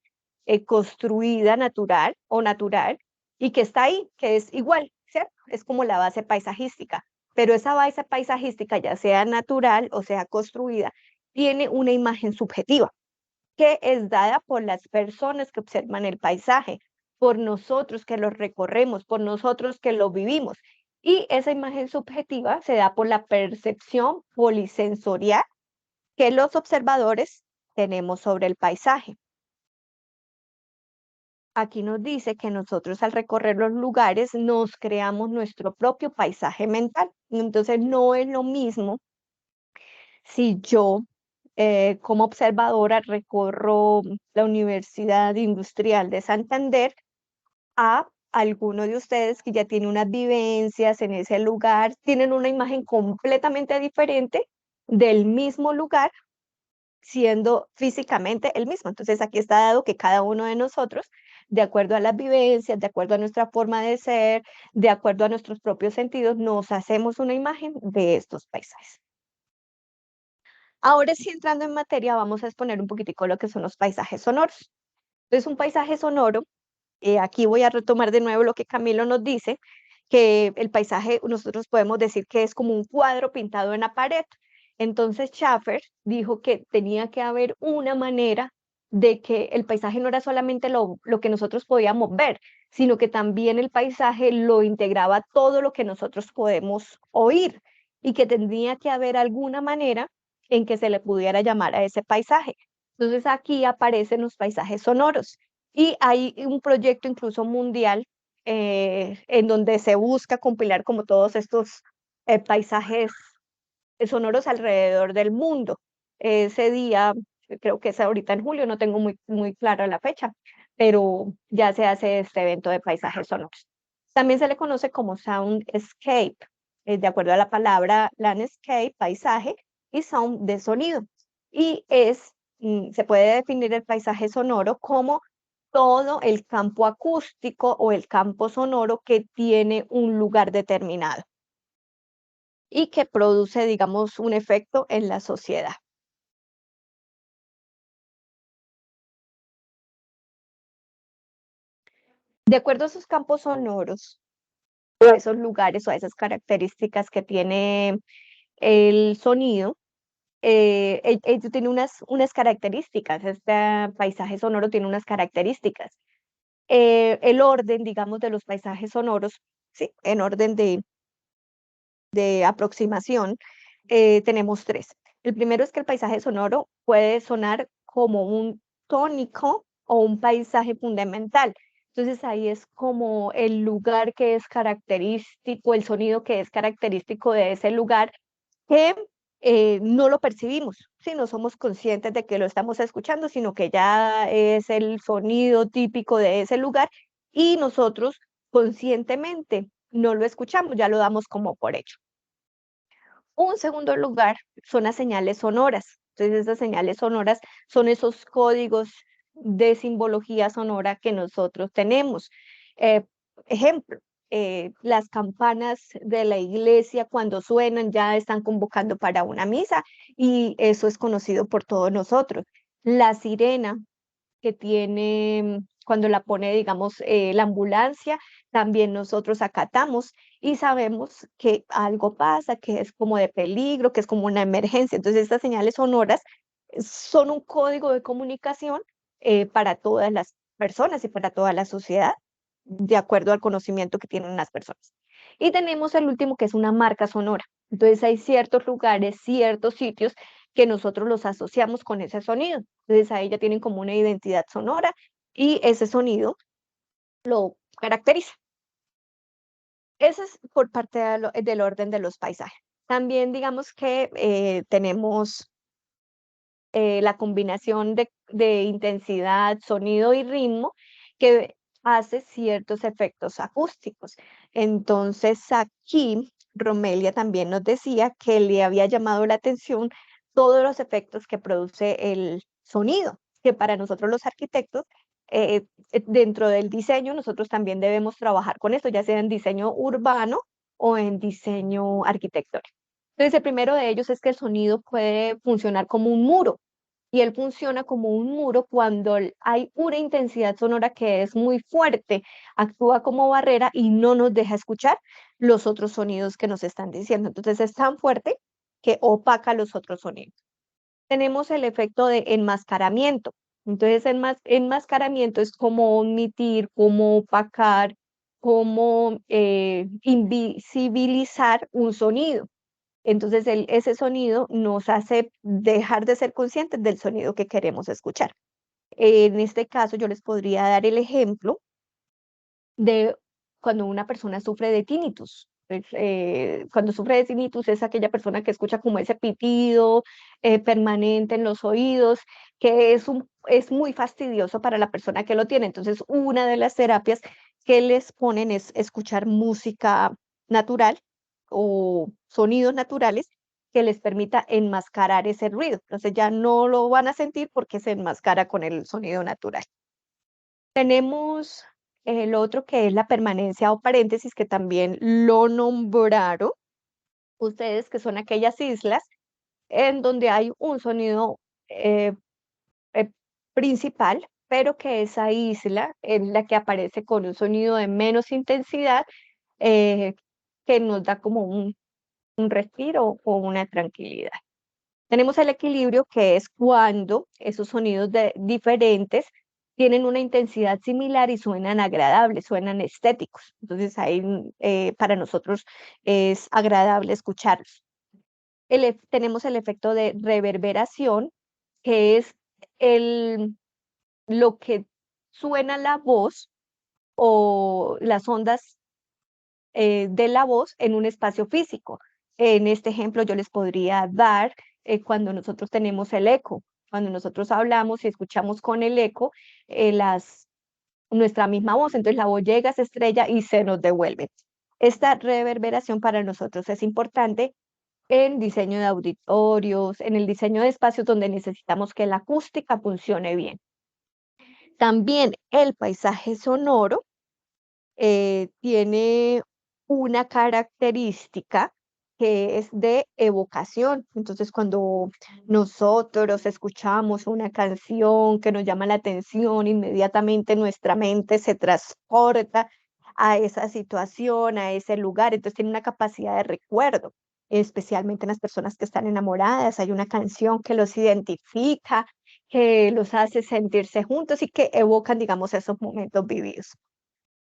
construida natural o natural, y que está ahí, que es igual, ¿cierto? Es como la base paisajística, pero esa base paisajística, ya sea natural o sea construida, tiene una imagen subjetiva, que es dada por las personas que observan el paisaje, por nosotros que lo recorremos, por nosotros que lo vivimos. Y esa imagen subjetiva se da por la percepción polisensorial que los observadores tenemos sobre el paisaje. Aquí nos dice que nosotros al recorrer los lugares nos creamos nuestro propio paisaje mental. Entonces no es lo mismo si yo como observadora recorro la Universidad Industrial de Santander a alguno de ustedes que ya tiene unas vivencias en ese lugar, tienen una imagen completamente diferente del mismo lugar, siendo físicamente el mismo. Entonces aquí está dado que cada uno de nosotros, de acuerdo a las vivencias, de acuerdo a nuestra forma de ser, de acuerdo a nuestros propios sentidos, nos hacemos una imagen de estos paisajes. Ahora sí, entrando en materia, vamos a exponer un poquitico lo que son los paisajes sonoros. Entonces, un paisaje sonoro, aquí voy a retomar de nuevo lo que Camilo nos dice, que el paisaje, nosotros podemos decir que es como un cuadro pintado en la pared. Entonces, Schaffer dijo que tenía que haber una manera de que el paisaje no era solamente lo que nosotros podíamos ver, sino que también el paisaje lo integraba todo lo que nosotros podemos oír y que tendría que haber alguna manera en que se le pudiera llamar a ese paisaje. Entonces, aquí aparecen los paisajes sonoros. Y hay un proyecto incluso mundial en donde se busca compilar como todos estos paisajes sonoros alrededor del mundo. Ese día, creo que es ahorita en julio, no tengo muy clara la fecha, pero ya se hace este evento de paisajes sonoros. También se le conoce como soundscape, de acuerdo a la palabra landscape, paisaje, y sound de sonido. Y se puede definir el paisaje sonoro como todo el campo acústico o el campo sonoro que tiene un lugar determinado y que produce, digamos, un efecto en la sociedad. De acuerdo a esos campos sonoros, o a esos lugares o a esas características que tiene el sonido, ello tiene unas características, este paisaje sonoro tiene unas características. El orden, digamos, de los paisajes sonoros, sí, en orden de aproximación, tenemos 3. El primero es que el paisaje sonoro puede sonar como un tónico o un paisaje fundamental. Entonces ahí es como el lugar que es característico, el sonido que es característico de ese lugar, que no lo percibimos, si no somos conscientes de que lo estamos escuchando, sino que ya es el sonido típico de ese lugar y nosotros conscientemente no lo escuchamos, ya lo damos como por hecho. Un segundo lugar son las señales sonoras. Entonces, esas señales sonoras son esos códigos de simbología sonora que nosotros tenemos. Ejemplo, las campanas de la iglesia cuando suenan ya están convocando para una misa y eso es conocido por todos nosotros. La sirena que tiene, cuando la pone, digamos, la ambulancia, también nosotros acatamos y sabemos que algo pasa, que es como de peligro, que es como una emergencia. Entonces, estas señales sonoras son un código de comunicación para todas las personas y para toda la sociedad, de acuerdo al conocimiento que tienen las personas. Y tenemos el último, que es una marca sonora. Entonces, hay ciertos lugares, ciertos sitios que nosotros los asociamos con ese sonido. Entonces, ahí ya tienen como una identidad sonora y ese sonido lo caracteriza. Ese es por parte del orden de los paisajes. También digamos que tenemos la combinación de intensidad, sonido y ritmo que hace ciertos efectos acústicos. Entonces aquí Romelia también nos decía que le había llamado la atención todos los efectos que produce el sonido, que para nosotros los arquitectos, dentro del diseño, nosotros también debemos trabajar con esto, ya sea en diseño urbano o en diseño arquitectónico. Entonces, el primero de ellos es que el sonido puede funcionar como un muro, y él funciona como un muro cuando hay una intensidad sonora que es muy fuerte, actúa como barrera y no nos deja escuchar los otros sonidos que nos están diciendo. Entonces, es tan fuerte que opaca los otros sonidos. Tenemos el efecto de enmascaramiento. Entonces, enmascaramiento es como omitir, como opacar, como invisibilizar un sonido. Entonces, ese sonido nos hace dejar de ser conscientes del sonido que queremos escuchar. En este caso, yo les podría dar el ejemplo de cuando una persona sufre de tinnitus. Cuando sufre de tinnitus es aquella persona que escucha como ese pitido permanente en los oídos, que es muy fastidioso para la persona que lo tiene. Entonces, una de las terapias que les ponen es escuchar música natural o sonidos naturales que les permita enmascarar ese ruido. Entonces ya no lo van a sentir porque se enmascara con el sonido natural. Tenemos el otro que es la permanencia o paréntesis, que también lo nombraron ustedes, que son aquellas islas en donde hay un sonido eh, principal, pero que esa isla es la que aparece con un sonido de menos intensidad, eh, que nos da como un respiro o una tranquilidad. Tenemos el equilibrio, que es cuando esos sonidos diferentes tienen una intensidad similar y suenan agradables, suenan estéticos. Entonces ahí para nosotros es agradable escucharlos. Tenemos el efecto de reverberación, que es lo que suena la voz o las ondas de la voz en un espacio físico. En este ejemplo yo les podría dar cuando nosotros tenemos el eco. Cuando nosotros hablamos y escuchamos con el eco nuestra misma voz, entonces la voz llega, se estrella y se nos devuelve. Esta reverberación para nosotros es importante en diseño de auditorios, en el diseño de espacios donde necesitamos que la acústica funcione bien. También el paisaje sonoro tiene una característica que es de evocación. Entonces, cuando nosotros escuchamos una canción que nos llama la atención, inmediatamente nuestra mente se transporta a esa situación, a ese lugar. Entonces, tiene una capacidad de recuerdo, especialmente en las personas que están enamoradas. Hay una canción que los identifica, que los hace sentirse juntos y que evocan, digamos, esos momentos vividos.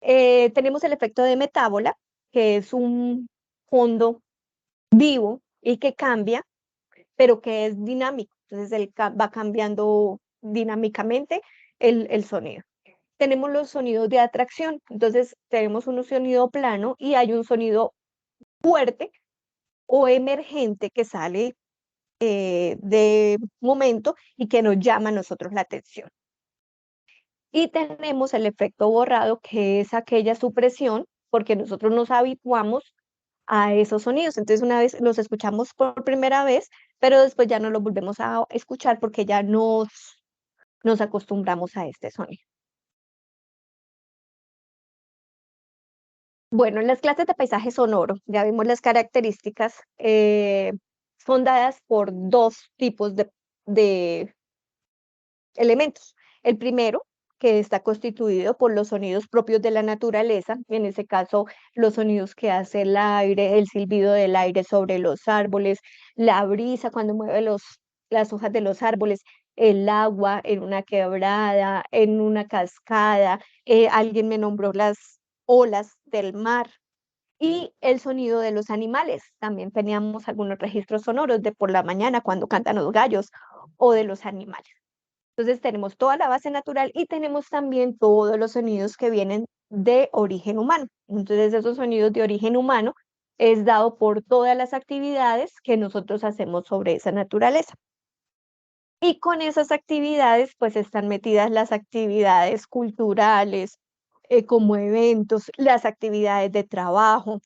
Tenemos el efecto de metábola, que es un fondo vivo y que cambia, pero que es dinámico. Entonces él va cambiando dinámicamente el sonido. Tenemos los sonidos de atracción. Entonces tenemos un sonido plano y hay un sonido fuerte o emergente que sale de momento y que nos llama a nosotros la atención. Y tenemos el efecto borrado, que es aquella supresión, porque nosotros nos habituamos a esos sonidos. Entonces, una vez los escuchamos por primera vez, pero después ya no los volvemos a escuchar porque ya nos acostumbramos a este sonido. Bueno, en las clases de paisaje sonoro, ya vimos las características, son dadas por dos tipos de elementos. El primero, que está constituido por los sonidos propios de la naturaleza, en ese caso los sonidos que hace el aire, el silbido del aire sobre los árboles, la brisa cuando mueve las hojas de los árboles, el agua en una quebrada, en una cascada, alguien me nombró las olas del mar, y el sonido de los animales. También teníamos algunos registros sonoros de por la mañana cuando cantan los gallos o de los animales. Entonces tenemos toda la base natural y tenemos también todos los sonidos que vienen de origen humano. Entonces esos sonidos de origen humano es dado por todas las actividades que nosotros hacemos sobre esa naturaleza. Y con esas actividades pues están metidas las actividades culturales, como eventos, las actividades de trabajo,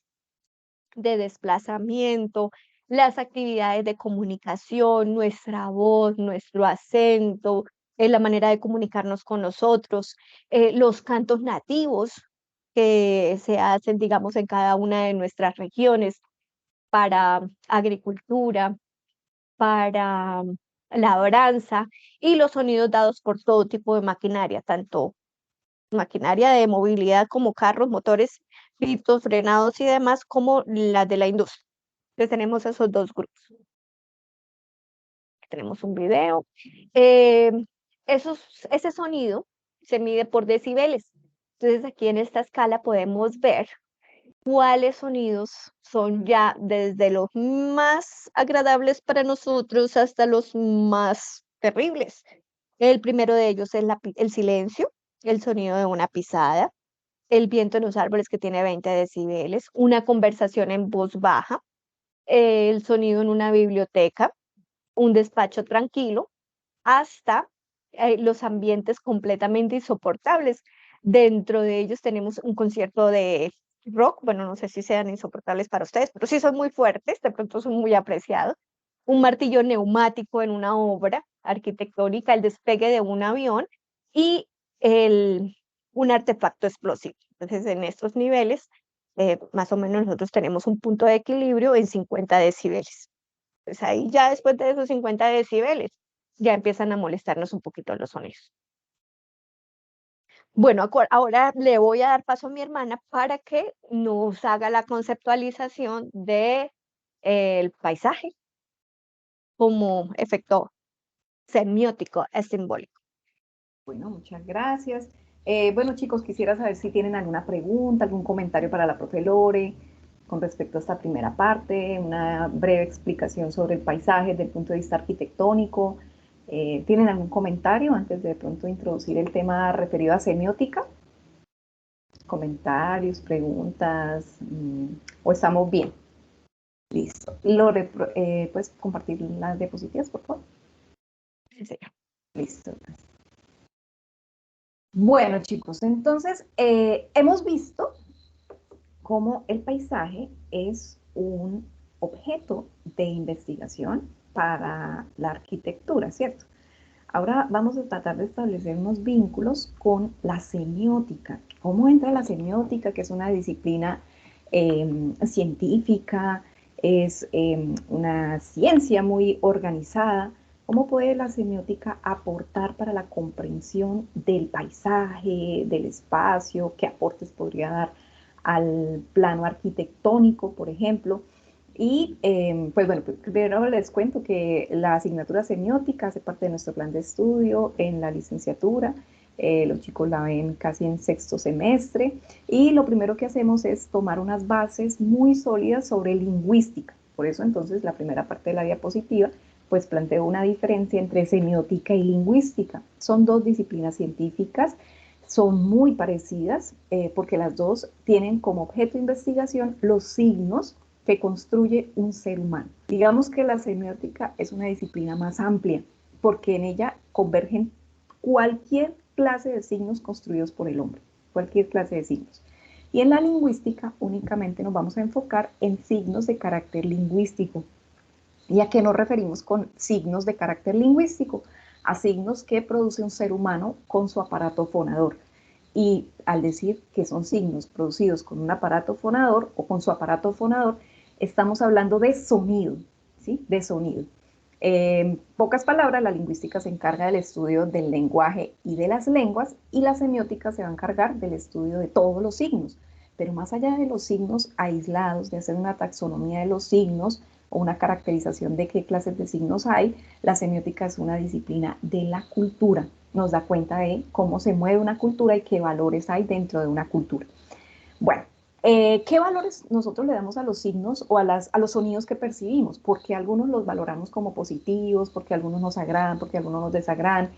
de desplazamiento, las actividades de comunicación, nuestra voz, nuestro acento, la manera de comunicarnos con nosotros, los cantos nativos que se hacen, digamos, en cada una de nuestras regiones para agricultura, para labranza, y los sonidos dados por todo tipo de maquinaria, tanto maquinaria de movilidad como carros, motores, pitos, frenados y demás, como las de la industria. Entonces tenemos esos dos grupos. Tenemos un video. Ese sonido se mide por decibeles. Entonces aquí en esta escala podemos ver cuáles sonidos son ya desde los más agradables para nosotros hasta los más terribles. El primero de ellos es el silencio, el sonido de una pisada, el viento en los árboles que tiene 20 decibeles, una conversación en voz baja, el sonido en una biblioteca, un despacho tranquilo, hasta los ambientes completamente insoportables. Dentro de ellos tenemos un concierto de rock, bueno, no sé si sean insoportables para ustedes, pero sí son muy fuertes, de pronto son muy apreciados. Un martillo neumático en una obra arquitectónica, el despegue de un avión y un artefacto explosivo. Entonces, en estos niveles, más o menos nosotros tenemos un punto de equilibrio en 50 decibeles. Pues ahí ya después de esos 50 decibeles, ya empiezan a molestarnos un poquito los sonidos. Bueno, ahora le voy a dar paso a mi hermana para que nos haga la conceptualización de el paisaje como efecto semiótico, es simbólico. Bueno, muchas gracias. Bueno, chicos, quisiera saber si tienen alguna pregunta, algún comentario para la profe Lore con respecto a esta primera parte, una breve explicación sobre el paisaje desde el punto de vista arquitectónico. ¿Tienen algún comentario antes de pronto introducir el tema referido a semiótica? ¿Comentarios, preguntas? ¿O estamos bien? Listo. Lore, ¿puedes compartir las diapositivas, por favor? Sí, señor. Listo. Bueno, chicos, entonces hemos visto cómo el paisaje es un objeto de investigación para la arquitectura, ¿cierto? Ahora vamos a tratar de establecer unos vínculos con la semiótica. ¿Cómo entra la semiótica, que es una disciplina científica, es una ciencia muy organizada? ¿Cómo puede la semiótica aportar para la comprensión del paisaje, del espacio? ¿Qué aportes podría dar al plano arquitectónico, por ejemplo? Y pues bueno, primero les cuento que la asignatura semiótica hace parte de nuestro plan de estudio en la licenciatura. Los chicos la ven casi en sexto semestre y lo primero que hacemos es tomar unas bases muy sólidas sobre lingüística. Por eso entonces la primera parte de la diapositiva pues planteo una diferencia entre semiótica y lingüística. Son dos disciplinas científicas, son muy parecidas porque las dos tienen como objeto de investigación los signos que construye un ser humano. Digamos que la semiótica es una disciplina más amplia, porque en ella convergen cualquier clase de signos construidos por el hombre, cualquier clase de signos. Y en la lingüística únicamente nos vamos a enfocar en signos de carácter lingüístico. ¿Y a qué nos referimos con signos de carácter lingüístico? A signos que produce un ser humano con su aparato fonador. Y al decir que son signos producidos con un aparato fonador o con su aparato fonador, estamos hablando de sonido, ¿sí? De sonido. En pocas palabras, la lingüística se encarga del estudio del lenguaje y de las lenguas, y la semiótica se va a encargar del estudio de todos los signos. Pero más allá de los signos aislados, de hacer una taxonomía de los signos o una caracterización de qué clases de signos hay, la semiótica es una disciplina de la cultura. Nos da cuenta de cómo se mueve una cultura y qué valores hay dentro de una cultura. Bueno, ¿qué valores nosotros le damos a los signos o a los sonidos que percibimos? Porque algunos los valoramos como positivos, porque algunos nos agradan, porque algunos nos desagradan.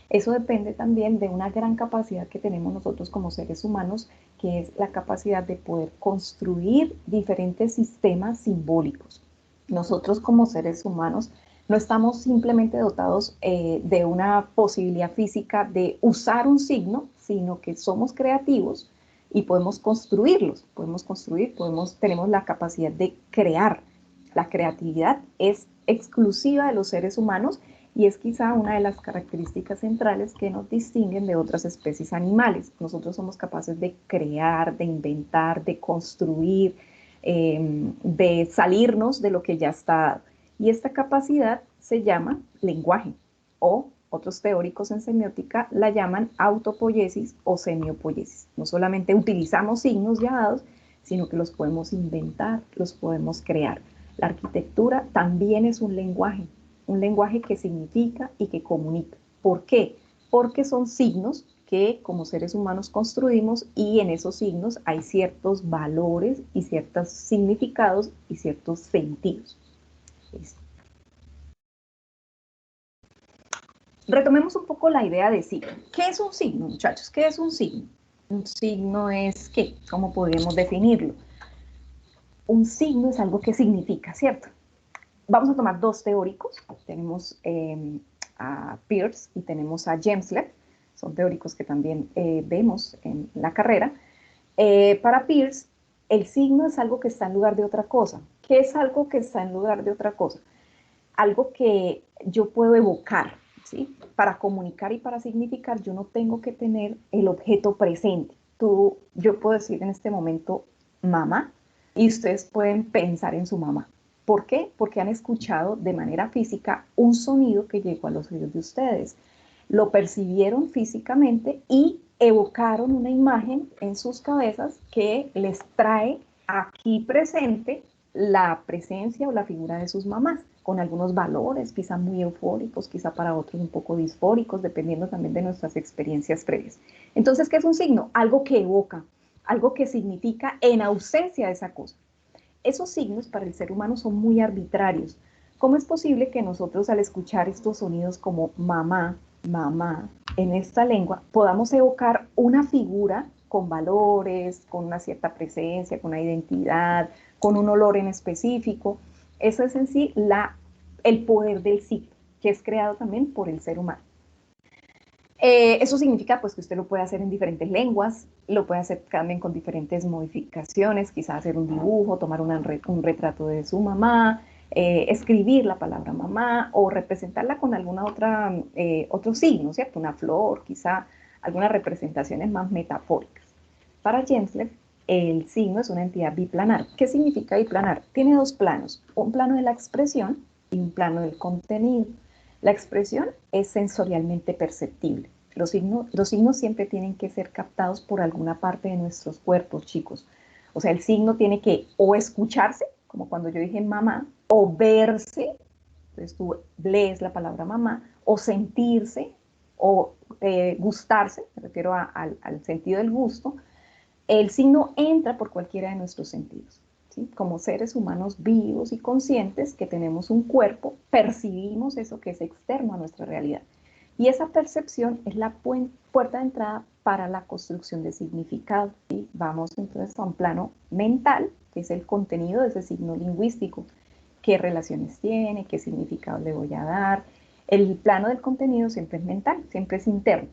Eso depende también de una gran capacidad que tenemos nosotros como seres humanos, que es la capacidad de poder construir diferentes sistemas simbólicos. Nosotros como seres humanos no estamos simplemente dotados de una posibilidad física de usar un signo, sino que somos creativos y podemos construirlos, tenemos la capacidad de crear. La creatividad es exclusiva de los seres humanos y es quizá una de las características centrales que nos distinguen de otras especies animales. Nosotros somos capaces de crear, de inventar, de construir, de salirnos de lo que ya está dado. Y esta capacidad se llama lenguaje, o otros teóricos en semiótica la llaman autopoiesis o semiopoiesis. No solamente utilizamos signos ya dados, sino que los podemos inventar, los podemos crear. La arquitectura también es un lenguaje que significa y que comunica. ¿Por qué? Porque son signos que como seres humanos construimos y en esos signos hay ciertos valores y ciertos significados y ciertos sentidos. ¿Listo? Retomemos un poco la idea de signo. ¿Qué es un signo, muchachos? ¿Qué es un signo? Un signo es ¿qué? ¿Cómo podríamos definirlo? Un signo es algo que significa, ¿cierto? Vamos a tomar dos teóricos. Tenemos a Peirce y tenemos a James Loepp. son teóricos que también vemos en la carrera. Para Peirce, el signo es algo que está en lugar de otra cosa. ¿Qué es algo que está en lugar de otra cosa? Algo que yo puedo evocar, ¿sí? Para comunicar y para significar, yo no tengo que tener el objeto presente. Yo puedo decir en este momento mamá, y ustedes pueden pensar en su mamá. ¿Por qué? Porque han escuchado de manera física un sonido que llegó a los oídos de ustedes. Lo percibieron físicamente y evocaron una imagen en sus cabezas que les trae aquí presente la presencia o la figura de sus mamás, con algunos valores, quizá muy eufóricos, quizá para otros un poco disfóricos, dependiendo también de nuestras experiencias previas. Entonces, ¿qué es un signo? Algo que evoca, algo que significa en ausencia de esa cosa. Esos signos para el ser humano son muy arbitrarios. ¿Cómo es posible que nosotros al escuchar estos sonidos como mamá, mamá, en esta lengua, podamos evocar una figura con valores, con una cierta presencia, con una identidad, con un olor en específico? Eso es en sí el poder del signo, que es creado también por el ser humano. Eso significa pues que usted lo puede hacer en diferentes lenguas, lo puede hacer también con diferentes modificaciones, quizás hacer un dibujo, tomar un retrato de su mamá, escribir la palabra mamá o representarla con alguna otro signo, ¿cierto? Una flor, quizá algunas representaciones más metafóricas. Para Gensler, el signo es una entidad biplanar. ¿Qué significa biplanar? Tiene dos planos, un plano de la expresión y un plano del contenido. La expresión es sensorialmente perceptible. Los signos siempre tienen que ser captados por alguna parte de nuestros cuerpos, chicos. O sea, el signo tiene que o escucharse, como cuando yo dije mamá, o verse, entonces tú lees la palabra mamá, o sentirse, o gustarse, me refiero al sentido del gusto. El signo entra por cualquiera de nuestros sentidos. ¿Sí? Como seres humanos vivos y conscientes que tenemos un cuerpo, percibimos eso que es externo a nuestra realidad. Y esa percepción es la puerta de entrada para la construcción de significado. ¿Sí? Vamos entonces a un plano mental, que es el contenido de ese signo lingüístico. ¿Qué relaciones tiene? ¿Qué significado le voy a dar? El plano del contenido siempre es mental, siempre es interno.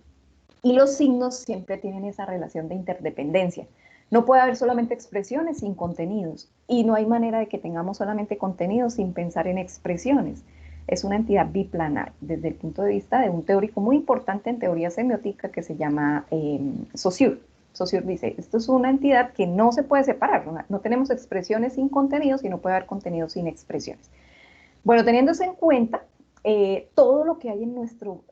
Y los signos siempre tienen esa relación de interdependencia. No puede haber solamente expresiones sin contenidos, y no hay manera de que tengamos solamente contenidos sin pensar en expresiones. Es una entidad biplanar, desde el punto de vista de un teórico muy importante en teoría semiótica que se llama Saussure. Saussure dice, esto es una entidad que no se puede separar, no tenemos expresiones sin contenidos y no puede haber contenidos sin expresiones. Bueno, teniendo eso en cuenta, todo lo que hay en nuestro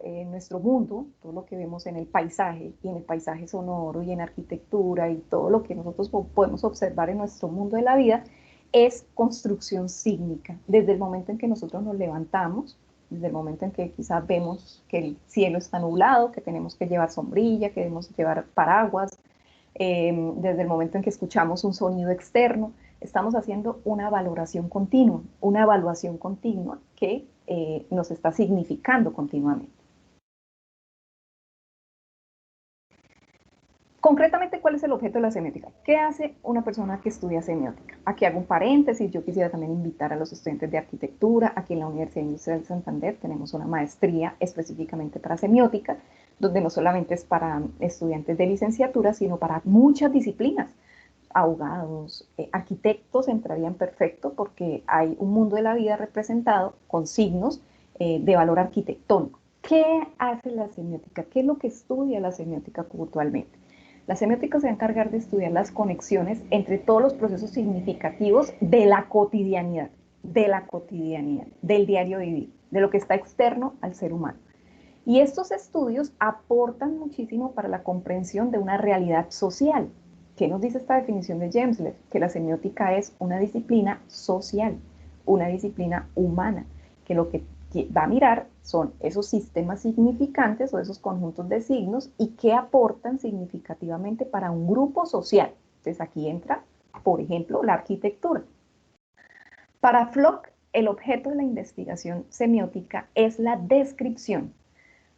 mundo, todo lo que vemos en el paisaje, y en el paisaje sonoro, y en arquitectura, y todo lo que nosotros podemos observar en nuestro mundo de la vida, es construcción sígnica. Desde el momento en que nosotros nos levantamos, desde el momento en que quizás vemos que el cielo está nublado, que tenemos que llevar sombrilla, que debemos llevar paraguas, desde el momento en que escuchamos un sonido externo, estamos haciendo una valoración continua, una evaluación continua que nos está significando continuamente. Concretamente, ¿cuál es el objeto de la semiótica? ¿Qué hace una persona que estudia semiótica? Aquí hago un paréntesis, yo quisiera también invitar a los estudiantes de arquitectura. Aquí en la Universidad Industrial de Santander tenemos una maestría específicamente para semiótica, donde no solamente es para estudiantes de licenciatura, sino para muchas disciplinas. Abogados, arquitectos entrarían perfecto porque hay un mundo de la vida representado con signos de valor arquitectónico. ¿Qué hace la semiótica? ¿Qué es lo que estudia la semiótica puntualmente? La semiótica se va a encargar de estudiar las conexiones entre todos los procesos significativos de la cotidianidad, del diario vivir, de lo que está externo al ser humano. Y estos estudios aportan muchísimo para la comprensión de una realidad social. ¿Qué nos dice esta definición de Gensler? Que la semiótica es una disciplina social, una disciplina humana, que lo que va a mirar son esos sistemas significantes o esos conjuntos de signos y qué aportan significativamente para un grupo social. Entonces aquí entra, por ejemplo, la arquitectura. Para Flock, el objeto de la investigación semiótica es la descripción.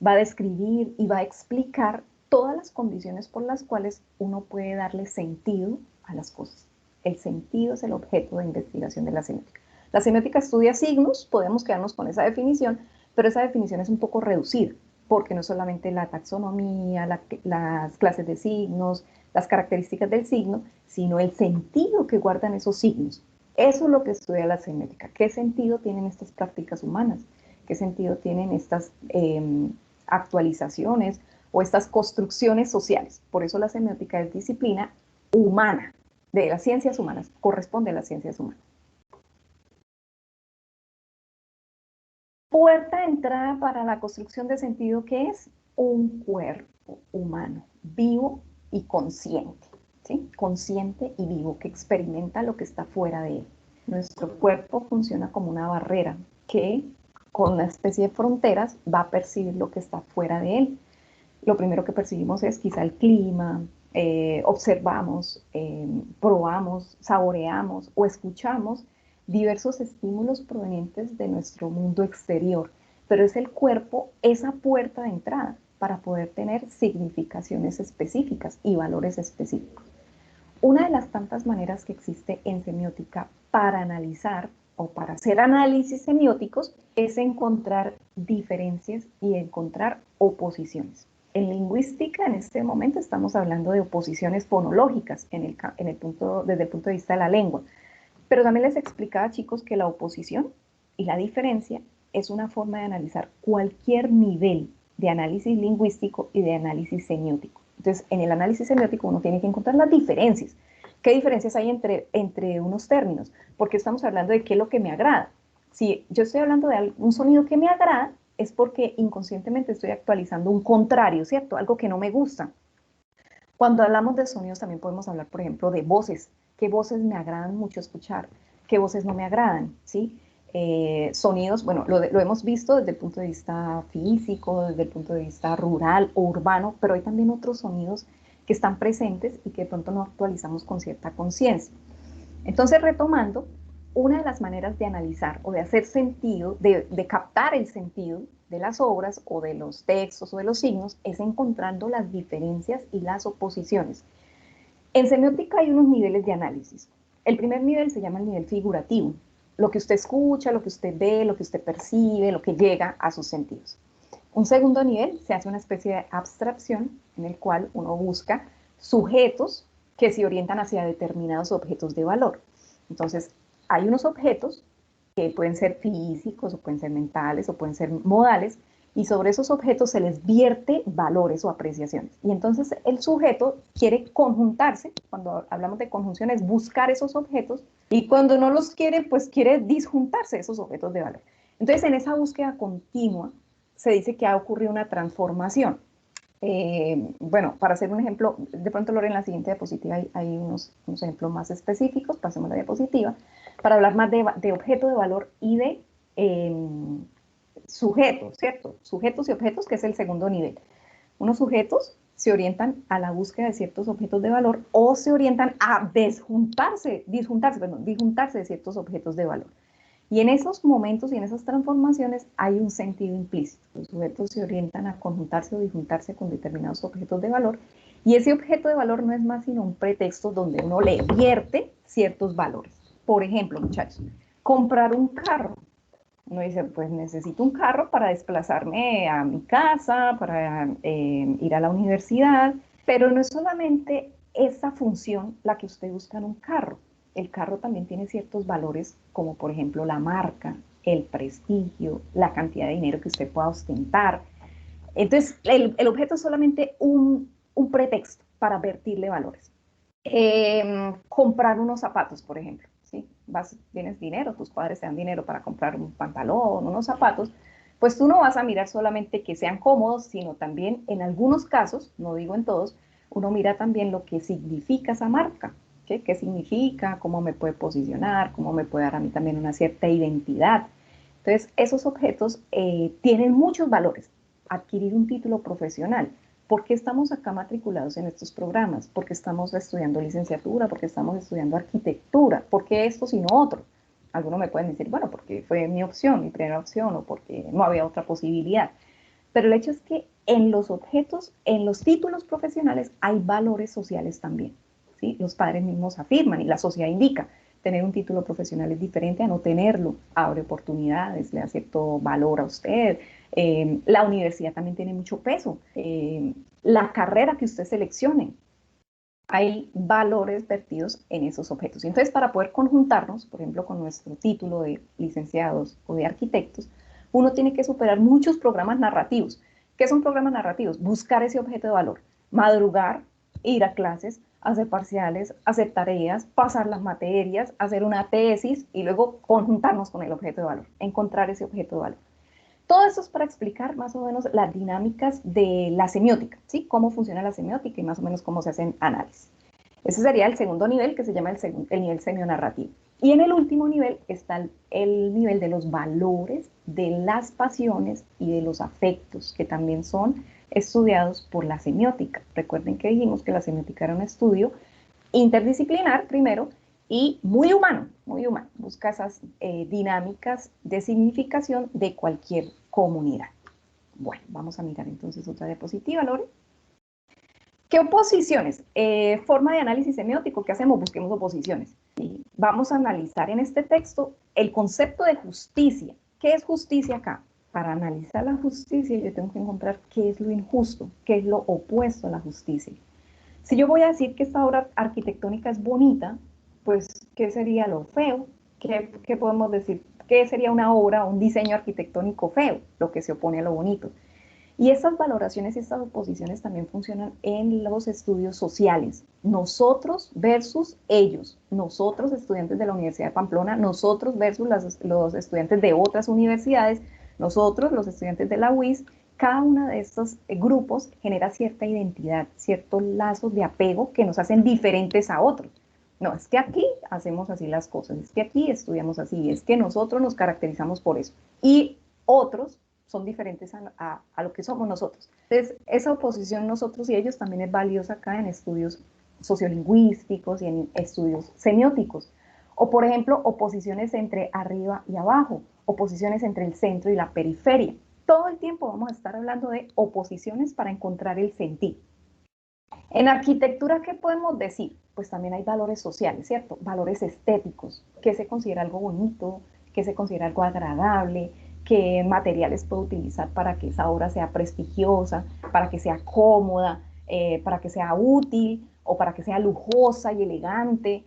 Va a describir y va a explicar todas las condiciones por las cuales uno puede darle sentido a las cosas. El sentido es el objeto de investigación de la semiótica. La semiótica estudia signos, podemos quedarnos con esa definición, pero esa definición es un poco reducida. porque no solamente la taxonomía, las clases de signos, las características del signo, sino el sentido que guardan esos signos. Eso es lo que estudia la semiótica. ¿Qué sentido tienen estas prácticas humanas? ¿Qué sentido tienen estas actualizaciones o estas construcciones sociales? Por eso la semiótica es disciplina humana, de las ciencias humanas, corresponde a las ciencias humanas. Puerta de entrada para la construcción de sentido, que es un cuerpo humano, vivo y consciente, ¿sí? Consciente y vivo, que experimenta lo que está fuera de él. Nuestro cuerpo funciona como una barrera que, con una especie de fronteras, va a percibir lo que está fuera de él. Lo primero que percibimos es quizá el clima, observamos, probamos, saboreamos o escuchamos diversos estímulos provenientes de nuestro mundo exterior, pero es el cuerpo esa puerta de entrada para poder tener significaciones específicas y valores específicos. Una de las tantas maneras que existe en semiótica para analizar o para hacer análisis semióticos es encontrar diferencias y encontrar oposiciones. En lingüística, en este momento, estamos hablando de oposiciones fonológicas desde el punto de vista de la lengua. Pero también les explicaba, chicos, que la oposición y la diferencia es una forma de analizar cualquier nivel de análisis lingüístico y de análisis semiótico. Entonces, en el análisis semiótico uno tiene que encontrar las diferencias. ¿Qué diferencias hay entre unos términos? Porque estamos hablando de qué es lo que me agrada. Si yo estoy hablando de un sonido que me agrada, es porque inconscientemente estoy actualizando un contrario, ¿cierto? Algo que no me gusta. Cuando hablamos de sonidos también podemos hablar, por ejemplo, de voces. ¿Qué voces me agradan mucho escuchar? ¿Qué voces no me agradan? ¿Sí? Sonidos, bueno, lo hemos visto desde el punto de vista físico, desde el punto de vista rural o urbano, pero hay también otros sonidos que están presentes y que de pronto no actualizamos con cierta conciencia. Entonces, retomando, una de las maneras de analizar o de hacer sentido, de captar el sentido de las obras o de los textos o de los signos, es encontrando las diferencias y las oposiciones. En semiótica hay unos niveles de análisis. El primer nivel se llama el nivel figurativo, lo que usted escucha, lo que usted ve, lo que usted percibe, lo que llega a sus sentidos. Un segundo nivel se hace una especie de abstracción en el cual uno busca sujetos que se orientan hacia determinados objetos de valor. Entonces, hay unos objetos que pueden ser físicos, o pueden ser mentales, o pueden ser modales, y sobre esos objetos se les vierte valores o apreciaciones. Y entonces el sujeto quiere conjuntarse, cuando hablamos de conjunciones, buscar esos objetos, y cuando no los quiere, pues quiere disjuntarse esos objetos de valor. Entonces, en esa búsqueda continua, se dice que ha ocurrido una transformación. Bueno, para hacer un ejemplo, de pronto, Lore, en la siguiente diapositiva hay unos ejemplos más específicos, pasemos a la diapositiva, para hablar más de objeto de valor y de sujetos, ¿cierto? Sujetos y objetos, que es el segundo nivel. Unos sujetos se orientan a la búsqueda de ciertos objetos de valor o se orientan a disjuntarse de ciertos objetos de valor. Y en esos momentos y en esas transformaciones hay un sentido implícito. Los sujetos se orientan a conjuntarse o disjuntarse con determinados objetos de valor, y ese objeto de valor no es más sino un pretexto donde uno le vierte ciertos valores. Por ejemplo, muchachos, comprar un carro. Uno dice, pues necesito un carro para desplazarme a mi casa, para ir a la universidad, pero no es solamente esa función la que usted busca en un carro. El carro también tiene ciertos valores, como por ejemplo la marca, el prestigio, la cantidad de dinero que usted pueda ostentar. Entonces, el objeto es solamente un pretexto para vertirle valores. Comprar unos zapatos, por ejemplo. ¿Sí? Tienes dinero, tus padres te dan dinero para comprar un pantalón, unos zapatos, pues tú no vas a mirar solamente que sean cómodos, sino también en algunos casos, no digo en todos, uno mira también lo que significa esa marca. ¿Qué significa? ¿Cómo me puede posicionar? ¿Cómo me puede dar a mí también una cierta identidad? Entonces, esos objetos tienen muchos valores. Adquirir un título profesional. ¿Por qué estamos acá matriculados en estos programas? Porque estamos estudiando licenciatura, porque estamos estudiando arquitectura. ¿Por qué esto sino otro? Algunos me pueden decir, bueno, porque fue mi opción, mi primera opción, o porque no había otra posibilidad. Pero el hecho es que en los objetos, en los títulos profesionales, hay valores sociales también. ¿Sí? Los padres mismos afirman y la sociedad indica, tener un título profesional es diferente a no tenerlo, abre oportunidades, le da cierto valor a usted, La universidad también tiene mucho peso. La carrera que usted seleccione. Hay valores vertidos en esos objetos. Entonces, para poder conjuntarnos, por ejemplo, con nuestro título de licenciados o de arquitectos, uno tiene que superar muchos programas narrativos. ¿Qué son programas narrativos? Buscar ese objeto de valor, madrugar, ir a clases, hacer parciales, hacer tareas, pasar las materias, hacer una tesis y luego conjuntarnos con el objeto de valor, encontrar ese objeto de valor. Todo esto es para explicar más o menos las dinámicas de la semiótica, ¿sí? Cómo funciona la semiótica y más o menos cómo se hacen análisis. Ese sería el segundo nivel, que se llama el nivel semionarrativo. Y en el último nivel está el nivel de los valores, de las pasiones y de los afectos, que también son estudiados por la semiótica. Recuerden que dijimos que la semiótica era un estudio interdisciplinar primero, y muy humano, busca esas dinámicas de significación de cualquier comunidad. Bueno, vamos a mirar entonces otra diapositiva, Lore. ¿Qué oposiciones? Forma de análisis semiótico, ¿qué hacemos? Busquemos oposiciones. Y vamos a analizar en este texto el concepto de justicia. ¿Qué es justicia acá? Para analizar la justicia yo tengo que encontrar qué es lo injusto, qué es lo opuesto a la justicia. Si yo voy a decir que esta obra arquitectónica es bonita, pues, ¿qué sería lo feo? ¿Qué podemos decir? ¿Qué sería una obra o un diseño arquitectónico feo? Lo que se opone a lo bonito. Y estas valoraciones y estas oposiciones también funcionan en los estudios sociales. Nosotros versus ellos. Nosotros, estudiantes de la Universidad de Pamplona, nosotros versus los estudiantes de otras universidades, nosotros, los estudiantes de la UIS. Cada uno de estos grupos genera cierta identidad, ciertos lazos de apego que nos hacen diferentes a otros. No, es que aquí hacemos así las cosas, es que aquí estudiamos así, es que nosotros nos caracterizamos por eso. Y otros son diferentes a lo que somos nosotros. Entonces, esa oposición nosotros y ellos también es valiosa acá en estudios sociolingüísticos y en estudios semióticos. O, por ejemplo, oposiciones entre arriba y abajo, oposiciones entre el centro y la periferia. Todo el tiempo vamos a estar hablando de oposiciones para encontrar el sentido. En arquitectura, ¿qué podemos decir? Pues también hay valores sociales, ¿cierto? Valores estéticos, ¿qué se considera algo bonito? ¿Qué se considera algo agradable? ¿Qué materiales puedo utilizar para que esa obra sea prestigiosa, para que sea cómoda, para que sea útil o para que sea lujosa y elegante?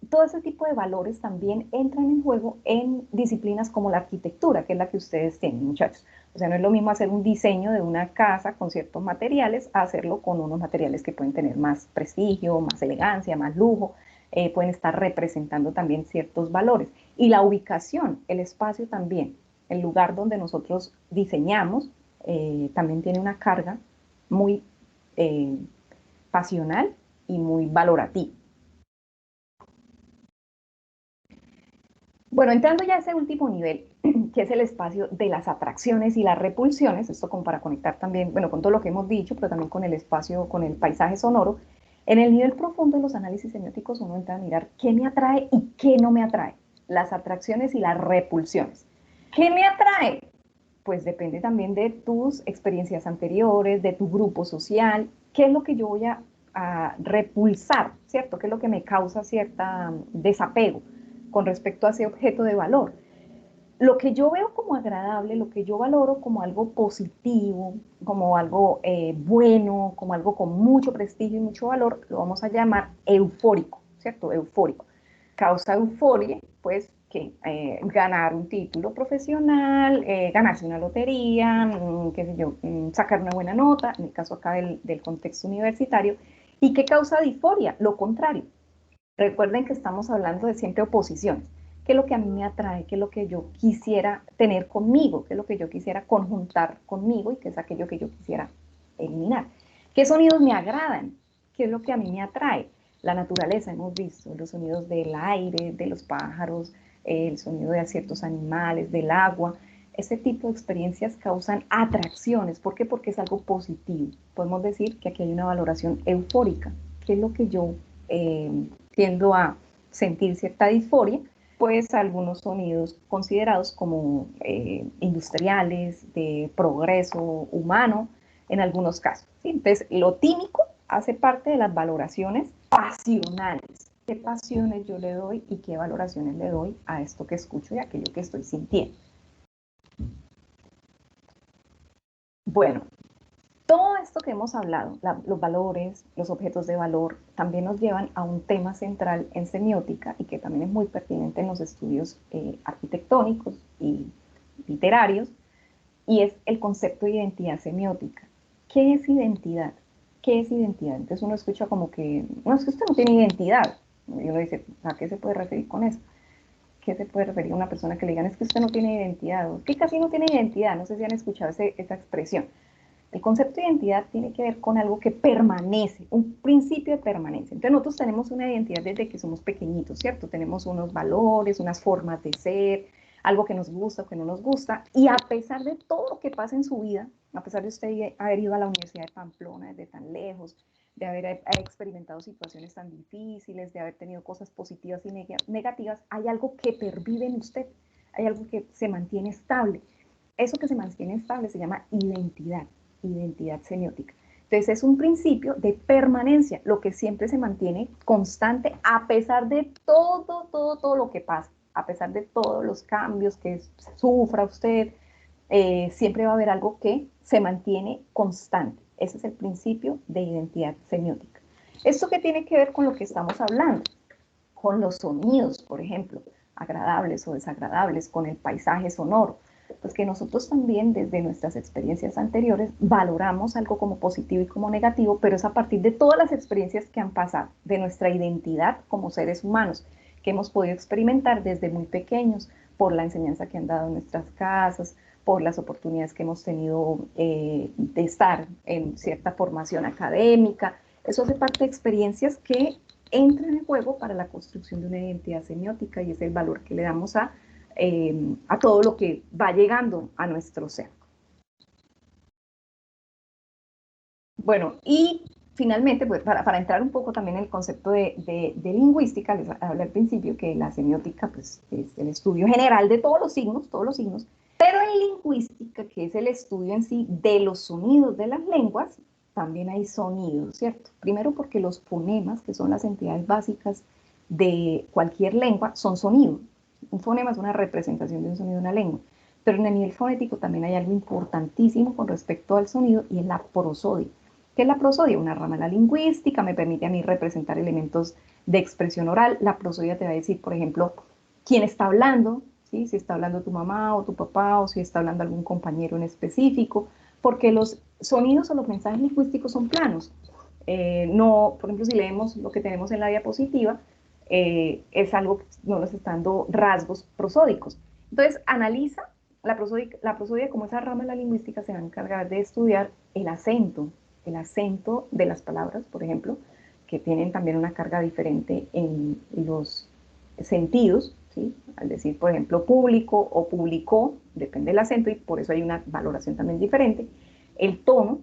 Todo ese tipo de valores también entran en juego en disciplinas como la arquitectura, que es la que ustedes tienen, muchachos. O sea, no es lo mismo hacer un diseño de una casa con ciertos materiales a hacerlo con unos materiales que pueden tener más prestigio, más elegancia, más lujo, pueden estar representando también ciertos valores. Y la ubicación, el espacio también, el lugar donde nosotros diseñamos, también tiene una carga muy pasional y muy valorativa. Bueno, entrando ya a ese último nivel, que es el espacio de las atracciones y las repulsiones, esto como para conectar también, bueno, con todo lo que hemos dicho, pero también con el espacio, con el paisaje sonoro. En el nivel profundo de los análisis semióticos uno entra a mirar qué me atrae y qué no me atrae, las atracciones y las repulsiones. ¿Qué me atrae? Pues depende también de tus experiencias anteriores, de tu grupo social, qué es lo que yo voy a repulsar, ¿cierto? ¿Qué es lo que me causa cierta desapego con respecto a ese objeto de valor? Lo que yo veo como agradable, lo que yo valoro como algo positivo, como algo bueno, como algo con mucho prestigio y mucho valor, lo vamos a llamar eufórico, ¿cierto? Eufórico. Causa euforia, pues, que ganar un título profesional, ganarse una lotería, qué sé yo, sacar una buena nota, en el caso acá del contexto universitario. ¿Y qué causa disforia? Lo contrario. Recuerden que estamos hablando de siempre oposiciones. ¿Qué es lo que a mí me atrae? ¿Qué es lo que yo quisiera tener conmigo? ¿Qué es lo que yo quisiera conjuntar conmigo? Y qué es aquello que yo quisiera eliminar. ¿Qué sonidos me agradan? ¿Qué es lo que a mí me atrae? La naturaleza, hemos visto, los sonidos del aire, de los pájaros, el sonido de ciertos animales, del agua. Este tipo de experiencias causan atracciones. ¿Por qué? Porque es algo positivo. Podemos decir que aquí hay una valoración eufórica. ¿Qué es lo que yo tiendo a sentir cierta disforia? Pues algunos sonidos considerados como industriales, de progreso humano, en algunos casos, ¿sí? Entonces, lo tímico hace parte de las valoraciones pasionales. ¿Qué pasiones yo le doy y qué valoraciones le doy a esto que escucho y a aquello que estoy sintiendo? Bueno, todo esto que hemos hablado, los valores, los objetos de valor, también nos llevan a un tema central en semiótica y que también es muy pertinente en los estudios arquitectónicos y literarios, y es el concepto de identidad semiótica. ¿Qué es identidad? ¿Qué es identidad? Entonces uno escucha como que, no, es que usted no tiene identidad. Y uno dice, ¿a qué se puede referir con eso? ¿Qué se puede referir a una persona que le digan, es que usted no tiene identidad? O que casi no tiene identidad. No sé si han escuchado esa expresión. El concepto de identidad tiene que ver con algo que permanece, un principio de permanencia. Entonces nosotros tenemos una identidad desde que somos pequeñitos, ¿cierto? Tenemos unos valores, unas formas de ser, algo que nos gusta o que no nos gusta, y a pesar de todo lo que pasa en su vida, a pesar de usted haber ido a la Universidad de Pamplona desde tan lejos, de haber experimentado situaciones tan difíciles, de haber tenido cosas positivas y negativas, hay algo que pervive en usted, hay algo que se mantiene estable. Eso que se mantiene estable se llama identidad semiótica. Entonces es un principio de permanencia, lo que siempre se mantiene constante a pesar de todo lo que pasa, a pesar de todos los cambios que sufra usted, siempre va a haber algo que se mantiene constante. Ese es el principio de identidad semiótica. ¿Esto qué tiene que ver con lo que estamos hablando? Con los sonidos, por ejemplo, agradables o desagradables, con el paisaje sonoro. Pues que nosotros también desde nuestras experiencias anteriores valoramos algo como positivo y como negativo, pero es a partir de todas las experiencias que han pasado, de nuestra identidad como seres humanos, que hemos podido experimentar desde muy pequeños, por la enseñanza que han dado en nuestras casas, por las oportunidades que hemos tenido de estar en cierta formación académica. Eso hace parte de experiencias que entran en juego para la construcción de una identidad semiótica y es el valor que le damos a todo lo que va llegando a nuestro ser. Bueno, y finalmente, pues, para entrar un poco también en el concepto de lingüística, les hablé al principio que la semiótica pues, es el estudio general de todos los signos, pero en lingüística, que es el estudio en sí de los sonidos de las lenguas, también hay sonidos, ¿cierto? Primero porque los fonemas, que son las entidades básicas de cualquier lengua, son sonidos. Un fonema es una representación de un sonido de una lengua, pero en el nivel fonético también hay algo importantísimo con respecto al sonido y es la prosodia. ¿Qué es la prosodia? Una rama de la lingüística, me permite a mí representar elementos de expresión oral. La prosodia te va a decir, por ejemplo, quién está hablando, ¿sí? Si está hablando tu mamá o tu papá o si está hablando algún compañero en específico, porque los sonidos o los mensajes lingüísticos son planos. No, por ejemplo, si leemos lo que tenemos en la diapositiva, es algo que no nos está dando rasgos prosódicos. Entonces, analiza la prosodia como esa rama de la lingüística se va a encargar de estudiar el acento de las palabras, por ejemplo, que tienen también una carga diferente en los sentidos, ¿sí? Al decir, por ejemplo, público o publicó, depende del acento y por eso hay una valoración también diferente. El tono,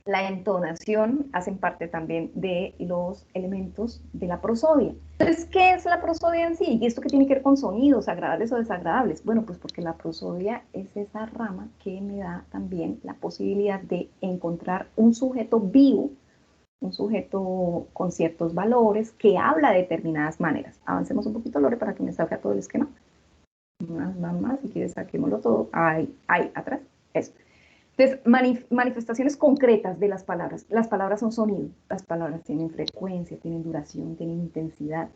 la entonación hacen parte también de los elementos de la prosodia. Entonces, ¿qué es la prosodia en sí? ¿Y esto qué tiene que ver con sonidos, agradables o desagradables? Bueno, pues porque la prosodia es esa rama que me da también la posibilidad de encontrar un sujeto vivo, un sujeto con ciertos valores que habla de determinadas maneras. Avancemos un poquito, Lore, para que me salga todo el esquema. Más, si quieres saquémoslo todo. Ahí, atrás, eso. Entonces, manifestaciones concretas de las palabras. Las palabras son sonido, las palabras tienen frecuencia, tienen duración, tienen intensidad.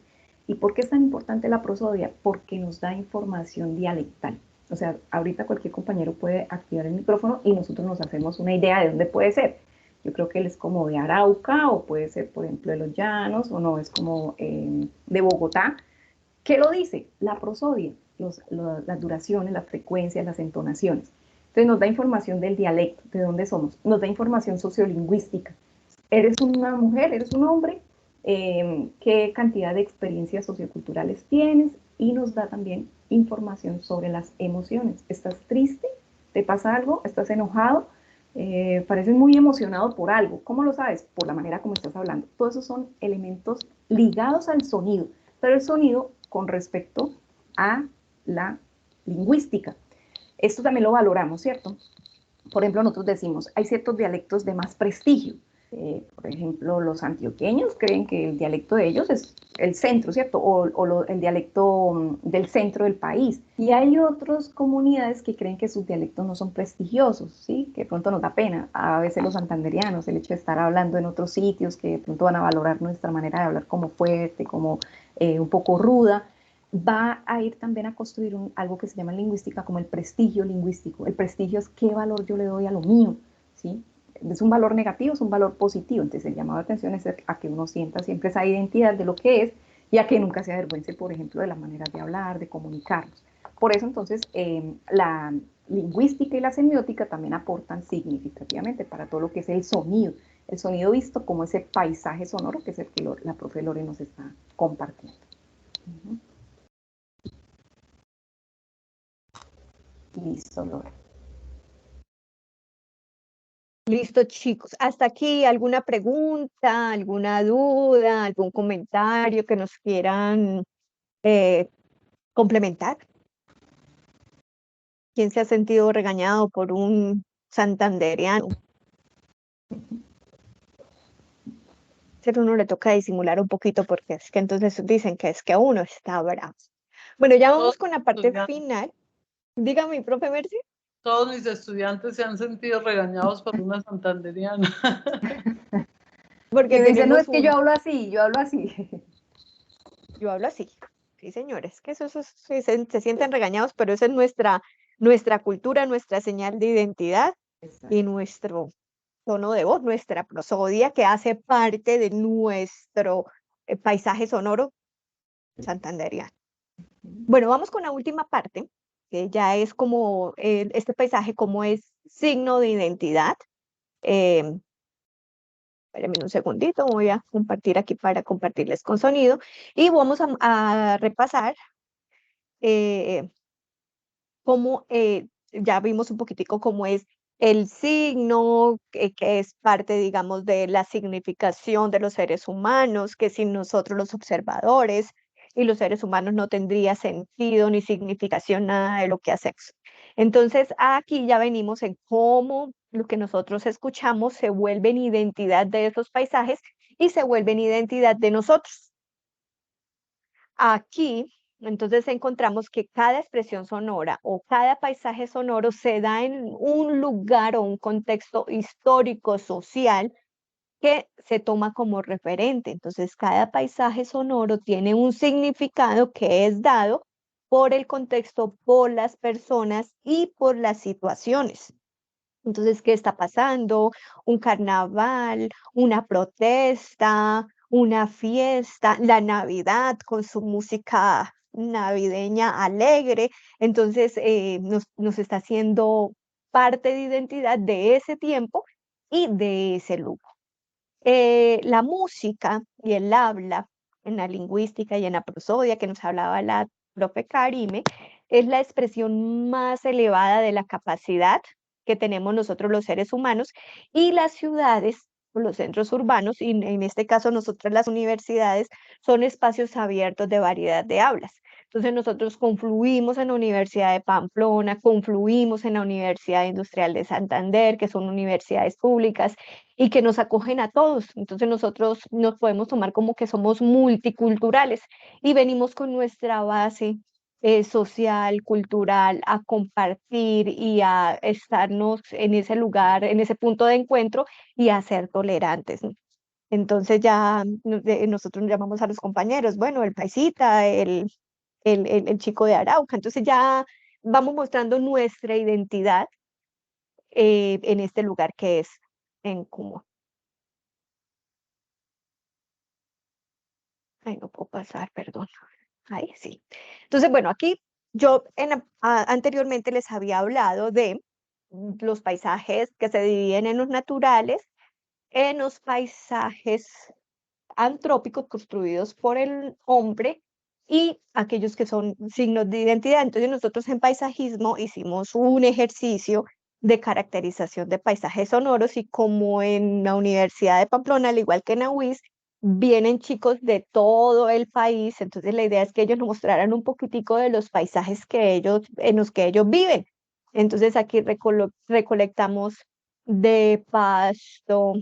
¿Y por qué es tan importante la prosodia? Porque nos da información dialectal. O sea, ahorita cualquier compañero puede activar el micrófono y nosotros nos hacemos una idea de dónde puede ser. Yo creo que él es como de Arauca, o puede ser, por ejemplo, de Los Llanos, o no, es como de Bogotá. ¿Qué lo dice? La prosodia, las duraciones, las frecuencias, las entonaciones. Entonces nos da información del dialecto, de dónde somos, nos da información sociolingüística. ¿Eres una mujer? ¿Eres un hombre? ¿Qué cantidad de experiencias socioculturales tienes? Y nos da también información sobre las emociones. ¿Estás triste? ¿Te pasa algo? ¿Estás enojado? Pareces muy emocionado por algo. ¿Cómo lo sabes? Por la manera como estás hablando. Todos esos son elementos ligados al sonido, pero el sonido con respecto a la lingüística. Esto también lo valoramos, ¿cierto? Por ejemplo, nosotros decimos, hay ciertos dialectos de más prestigio. Por ejemplo, los antioqueños creen que el dialecto de ellos es el centro, ¿cierto? El dialecto del centro del país. Y hay otras comunidades que creen que sus dialectos no son prestigiosos, ¿sí? Que de pronto nos da pena. A veces los santanderianos, el hecho de estar hablando en otros sitios, que de pronto van a valorar nuestra manera de hablar como fuerte, como un poco ruda, va a ir también a construir algo que se llama en lingüística como el prestigio lingüístico. El prestigio es qué valor yo le doy a lo mío, ¿sí? ¿Es un valor negativo? ¿Es un valor positivo? Entonces el llamado de atención es a que uno sienta siempre esa identidad de lo que es y a que nunca se avergüence, por ejemplo, de las maneras de hablar, de comunicarnos. Por eso entonces la lingüística y la semiótica también aportan significativamente para todo lo que es el sonido visto como ese paisaje sonoro que es el que la profe Lore nos está compartiendo. Listo, Lore. Listo, chicos. Hasta aquí, ¿alguna pregunta, alguna duda, algún comentario que nos quieran complementar? ¿Quién se ha sentido regañado por un santanderiano? Pero uno le toca disimular un poquito porque es que entonces dicen que es que uno está bravo. Bueno, ya vamos con la parte final. Dígame, profe Mercy. Todos mis estudiantes se han sentido regañados por una santanderiana. Porque dicen, no, es que yo hablo así, yo hablo así. Yo hablo así. Sí, señores, que eso se sienten regañados, pero esa es nuestra cultura, nuestra señal de identidad. Exacto. Y nuestro tono de voz, nuestra prosodia que hace parte de nuestro paisaje sonoro santanderiano. Bueno, vamos con la última parte, que ya es como este paisaje como es signo de identidad. Espérenme un segundito, voy a compartir aquí para compartirles con sonido y vamos a repasar cómo ya vimos un poquitico cómo es el signo, que es parte, digamos, de la significación de los seres humanos, que sin nosotros los observadores y los seres humanos no tendría sentido ni significación nada de lo que hacemos. Entonces, aquí ya venimos en cómo lo que nosotros escuchamos se vuelve en identidad de esos paisajes y se vuelve en identidad de nosotros. Aquí entonces encontramos que cada expresión sonora o cada paisaje sonoro se da en un lugar o un contexto histórico, social, que se toma como referente. Entonces cada paisaje sonoro tiene un significado que es dado por el contexto, por las personas y por las situaciones. Entonces, ¿qué está pasando? Un carnaval, una protesta, una fiesta, la Navidad con su música navideña alegre. Entonces, nos está haciendo parte de identidad de ese tiempo y de ese lugar. La música y el habla en la lingüística y en la prosodia que nos hablaba la profe Karime, es la expresión más elevada de la capacidad que tenemos nosotros los seres humanos y las ciudades, los centros urbanos, y en este caso nosotros las universidades, son espacios abiertos de variedad de hablas. Entonces nosotros confluimos en la Universidad de Pamplona, confluimos en la Universidad Industrial de Santander, que son universidades públicas y que nos acogen a todos. Entonces nosotros nos podemos tomar como que somos multiculturales y venimos con nuestra base social, cultural, a compartir y a estarnos en ese lugar, en ese punto de encuentro y a ser tolerantes. Entonces ya nosotros llamamos a los compañeros, bueno, el paisita, el chico de Arauca. Entonces ya vamos mostrando nuestra identidad en este lugar que es en común. Ay, no puedo pasar, perdón. Ahí sí. Entonces, bueno, aquí yo anteriormente les había hablado de los paisajes que se dividen en los naturales, en los paisajes antrópicos construidos por el hombre y aquellos que son signos de identidad. Entonces nosotros en paisajismo hicimos un ejercicio de caracterización de paisajes sonoros y como en la Universidad de Pamplona, al igual que en la UIS, vienen chicos de todo el país, entonces la idea es que ellos nos mostraran un poquitico de los paisajes en los que ellos viven. Entonces aquí recolectamos de pasto,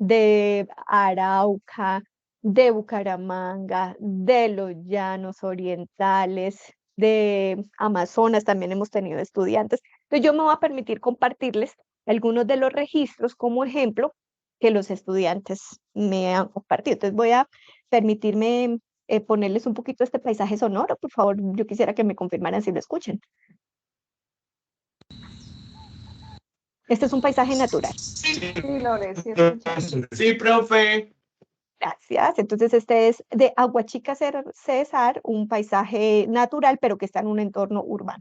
de Arauca, de Bucaramanga, de los llanos orientales, de Amazonas, también hemos tenido estudiantes. Entonces yo me voy a permitir compartirles algunos de los registros como ejemplo que los estudiantes me han compartido. Entonces voy a permitirme ponerles un poquito este paisaje sonoro. Por favor, yo quisiera que me confirmaran si lo escuchan. Este es un paisaje natural. Sí, Lore, sí escuchamos. Sí, profe. Gracias. Entonces este es de Aguachica César, un paisaje natural, pero que está en un entorno urbano.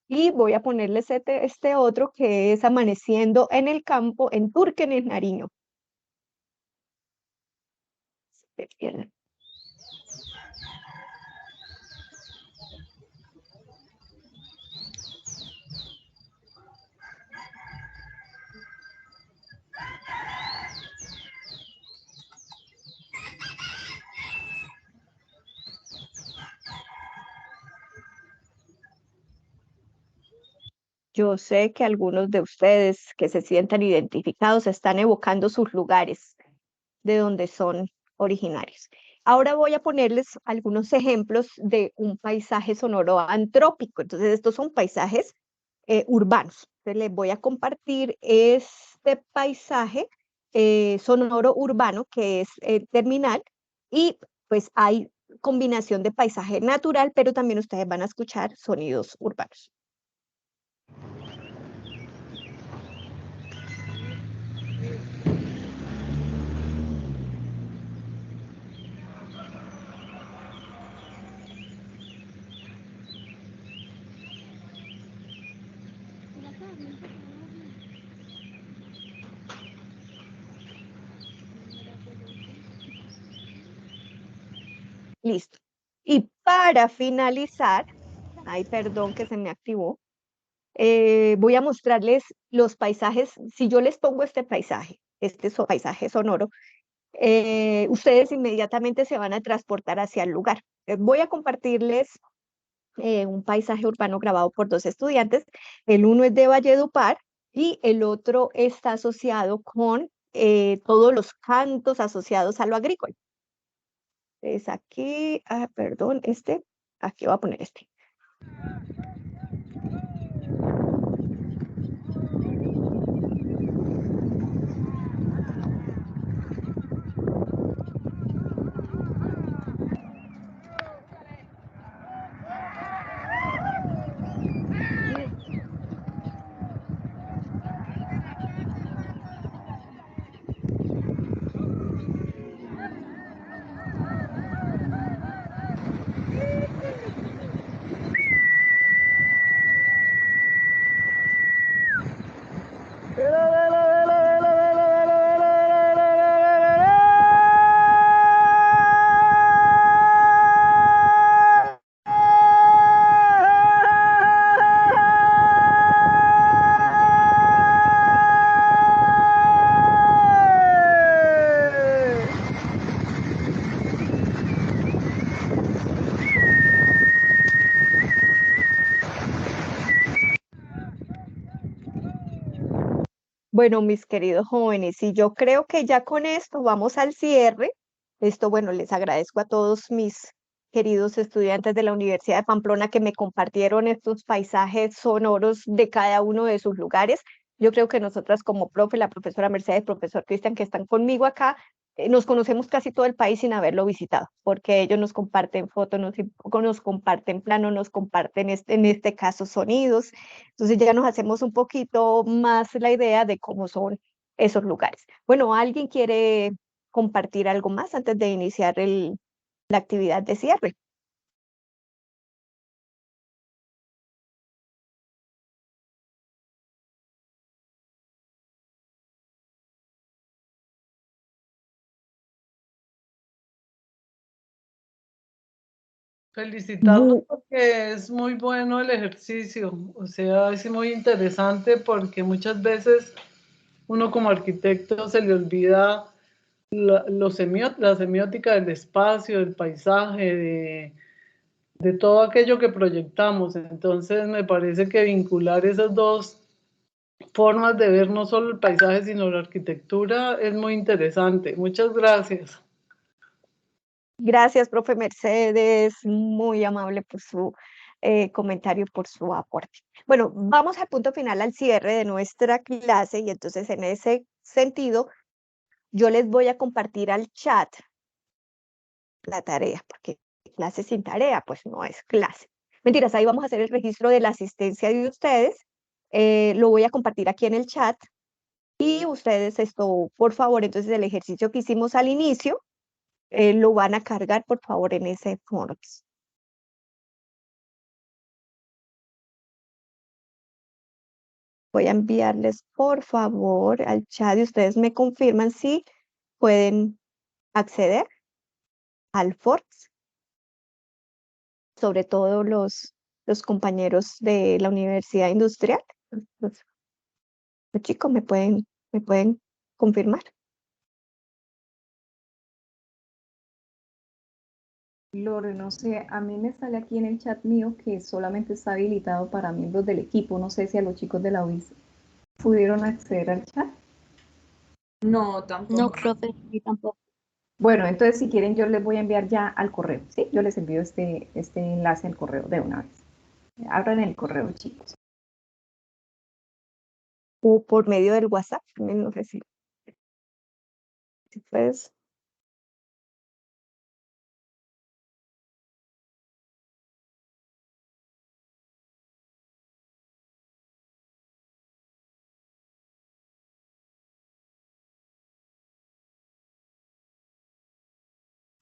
Y voy a ponerles este otro que es amaneciendo en el campo en Túrquenes, Nariño. Se pierden. Yo sé que algunos de ustedes que se sientan identificados están evocando sus lugares de donde son originarios. Ahora voy a ponerles algunos ejemplos de un paisaje sonoro antrópico. Entonces, estos son paisajes urbanos. Entonces, les voy a compartir este paisaje sonoro urbano que es terminal y pues hay combinación de paisaje natural, pero también ustedes van a escuchar sonidos urbanos. Listo. Y para finalizar, ay, perdón que se me activó, voy a mostrarles los paisajes. Si yo les pongo este paisaje, paisaje sonoro, ustedes inmediatamente se van a transportar hacia el lugar. Voy a compartirles un paisaje urbano grabado por dos estudiantes. El uno es de Valledupar y el otro está asociado con todos los cantos asociados a lo agrícola. Es aquí, perdón, aquí voy a poner este. Bueno, mis queridos jóvenes, y yo creo que ya con esto vamos al cierre. Bueno, les agradezco a todos mis queridos estudiantes de la Universidad de Pamplona que me compartieron estos paisajes sonoros de cada uno de sus lugares. Yo creo que nosotras como profe, la profesora Mercedes, profesor Cristian, que están conmigo acá, nos conocemos casi todo el país sin haberlo visitado, porque ellos nos comparten fotos, nos comparten planos, nos comparten en este caso sonidos. Entonces ya nos hacemos un poquito más la idea de cómo son esos lugares. Bueno, ¿alguien quiere compartir algo más antes de iniciar la actividad de cierre? Felicitarlos porque es muy bueno el ejercicio, o sea, es muy interesante porque muchas veces uno como arquitecto se le olvida la semiótica del espacio, del paisaje, todo aquello que proyectamos. Entonces me parece que vincular esas dos formas de ver no solo el paisaje, sino la arquitectura es muy interesante. Muchas gracias. Gracias, profe Mercedes, muy amable por su comentario, por su aporte. Bueno, vamos al punto final, al cierre de nuestra clase, y entonces en ese sentido, yo les voy a compartir al chat la tarea, porque clase sin tarea, pues no es clase. Mentiras, ahí vamos a hacer el registro de la asistencia de ustedes. Lo voy a compartir aquí en el chat. Y ustedes esto, por favor, entonces el ejercicio que hicimos al inicio, lo van a cargar, por favor, en ese Forms. Voy a enviarles, por favor, al chat y ustedes me confirman si pueden acceder al Forms, sobre todo los compañeros de la Universidad Industrial. Los, los chicos me pueden confirmar. Lore, no sé, a mí me sale aquí en el chat mío que solamente está habilitado para miembros del equipo. No sé si a los chicos de la UIS pudieron acceder al chat. No, tampoco. No, profe, ni tampoco. Bueno, entonces si quieren yo les voy a enviar ya al correo, ¿sí? Yo les envío este enlace al correo de una vez. Abran el correo, chicos. O por medio del WhatsApp, no sé si puedes.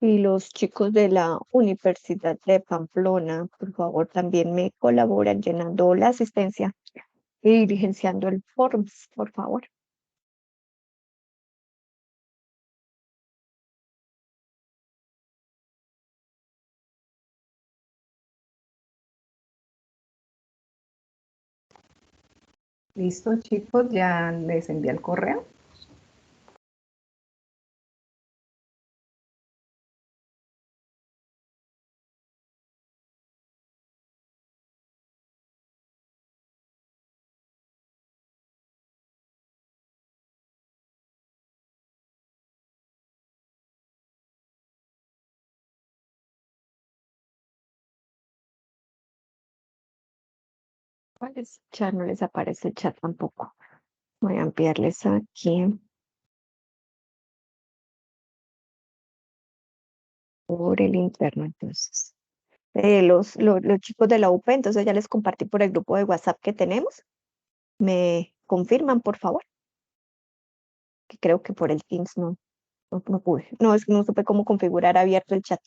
Y los chicos de la Universidad de Pamplona, por favor, también me colaboran llenando la asistencia y diligenciando el Forms, por favor. Listo, chicos, ya les envié el correo. ¿Cuál es? Ya no les aparece el chat tampoco. Voy a enviarles aquí por el interno, entonces. Los chicos de la UP, entonces ya les compartí por el grupo de WhatsApp que tenemos. ¿Me confirman, por favor? Que creo que por el Teams no pude. No, es que no supe cómo configurar abierto el chat.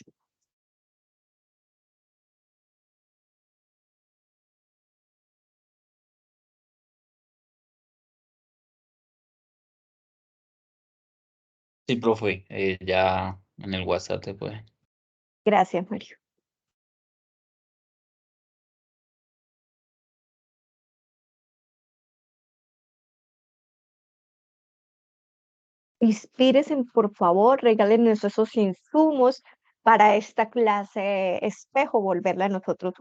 Sí, profe, ya en el WhatsApp te puede. Gracias, Mario. Inspírense, por favor, regálenos esos insumos para esta clase espejo, volverla a nosotras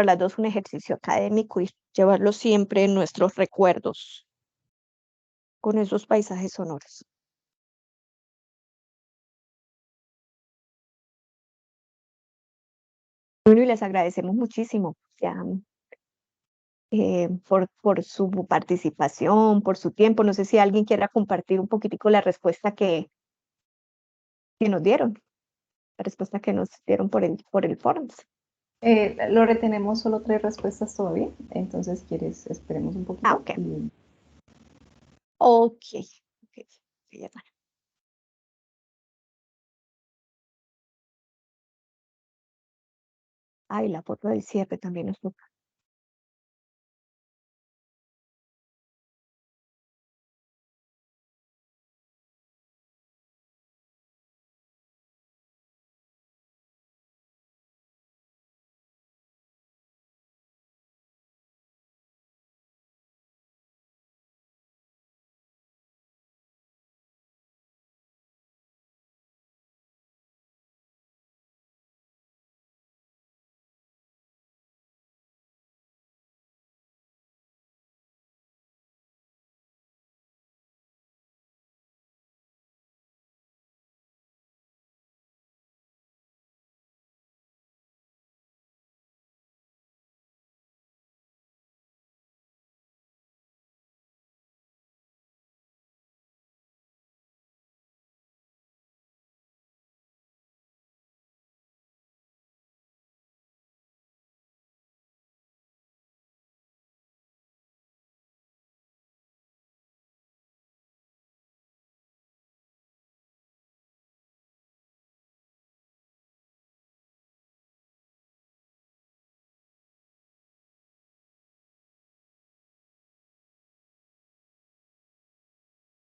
las dos un ejercicio académico y llevarlo siempre en nuestros recuerdos con esos paisajes sonoros. Bueno, y les agradecemos muchísimo ya, por su participación, por su tiempo. No sé si alguien quiera compartir un poquitico la respuesta que nos dieron, la respuesta que nos dieron por el Forms. Lore, tenemos solo 3 respuestas todavía, entonces si quieres esperemos un poquito. Ok. Ok. Ya está. Ay, la foto del cierre también nos toca.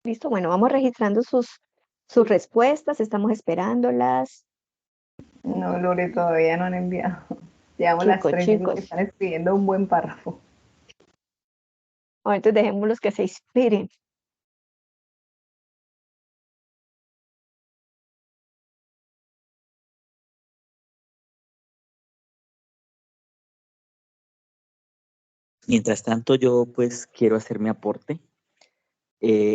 Listo, bueno, vamos registrando sus respuestas, estamos esperándolas. No, Lore, todavía no han enviado. Llevamos las 3 minutos que Chicos. están escribiendo un buen párrafo. Bueno, entonces dejémoslos que se inspiren. Mientras tanto, yo pues quiero hacer mi aporte.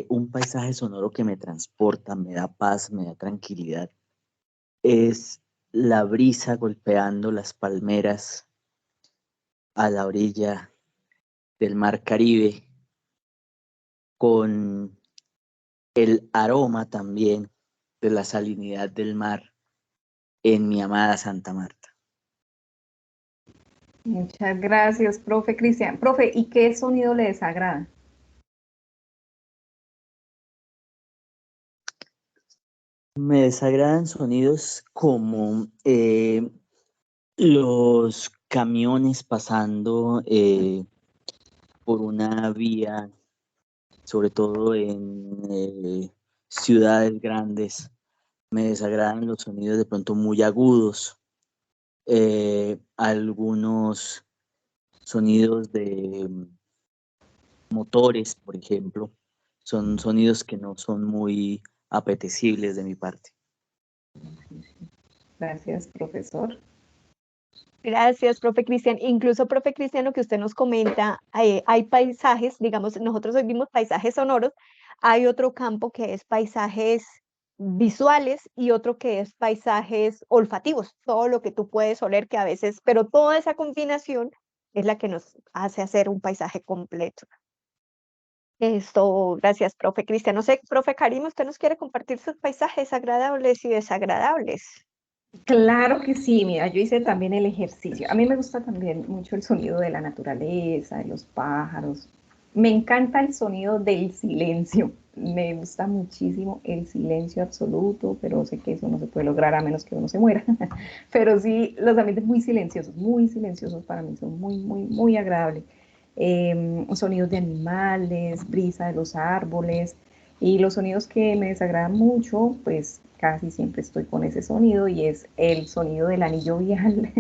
Un paisaje sonoro que me transporta, me da paz, me da tranquilidad, es la brisa golpeando las palmeras a la orilla del mar Caribe, con el aroma también de la salinidad del mar en mi amada Santa Marta. Muchas gracias, profe Cristian. Profe, ¿y qué sonido le desagrada? Me desagradan sonidos como los camiones pasando por una vía, sobre todo en ciudades grandes. Me desagradan los sonidos de pronto muy agudos, algunos sonidos de motores, por ejemplo, son sonidos que no son muy apetecibles de mi parte. Gracias, profesor. Gracias, profe Cristian. Incluso, profe Cristian, lo que usted nos comenta, hay paisajes, digamos, nosotros hoy vimos paisajes sonoros, hay otro campo que es paisajes visuales y otro que es paisajes olfativos, todo lo que tú puedes oler que a veces, pero toda esa combinación es la que nos hace hacer un paisaje completo. Esto, gracias, profe Cristian. No sé, profe Karim, ¿usted nos quiere compartir sus paisajes agradables y desagradables? Claro que sí, mira, yo hice también el ejercicio. A mí me gusta también mucho el sonido de la naturaleza, de los pájaros. Me encanta el sonido del silencio. Me gusta muchísimo el silencio absoluto, pero sé que eso no se puede lograr a menos que uno se muera. Pero sí, los ambientes muy silenciosos para mí son muy, muy, muy agradables. Sonidos de animales, brisa de los árboles, y los sonidos que me desagradan mucho, pues casi siempre estoy con ese sonido, y es el sonido del anillo vial.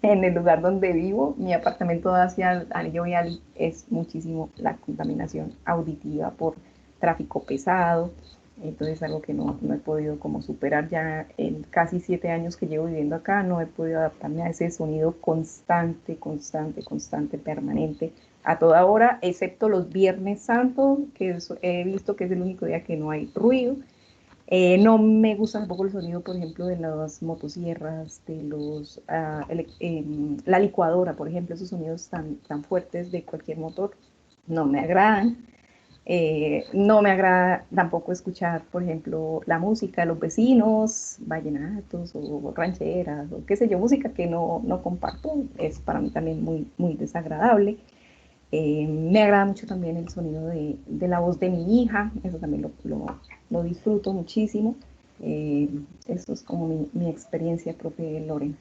En el lugar donde vivo, mi apartamento hacia el anillo vial, es muchísimo la contaminación auditiva por tráfico pesado. Entonces es algo que no he podido como superar ya en casi 7 años que llevo viviendo acá. No he podido adaptarme a ese sonido constante, permanente, a toda hora, excepto los Viernes Santos, que he visto que es el único día que no hay ruido. No me gusta tampoco el sonido, por ejemplo, de las motosierras, de la licuadora, por ejemplo, esos sonidos tan fuertes de cualquier motor no me agradan. No me agrada tampoco escuchar, por ejemplo, la música de los vecinos, vallenatos o rancheras, o qué sé yo, música que no comparto, es para mí también muy, muy desagradable. Me agrada mucho también el sonido de la voz de mi hija, eso también lo disfruto muchísimo. Eso es como mi experiencia, profe Lorena.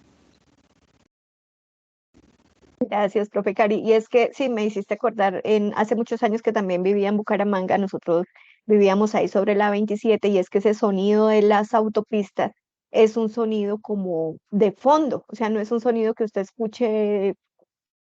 Gracias, profe Cari. Y es que sí, me hiciste acordar, hace muchos años que también vivía en Bucaramanga, nosotros vivíamos ahí sobre la 27, y es que ese sonido de las autopistas es un sonido como de fondo, o sea, no es un sonido que usted escuche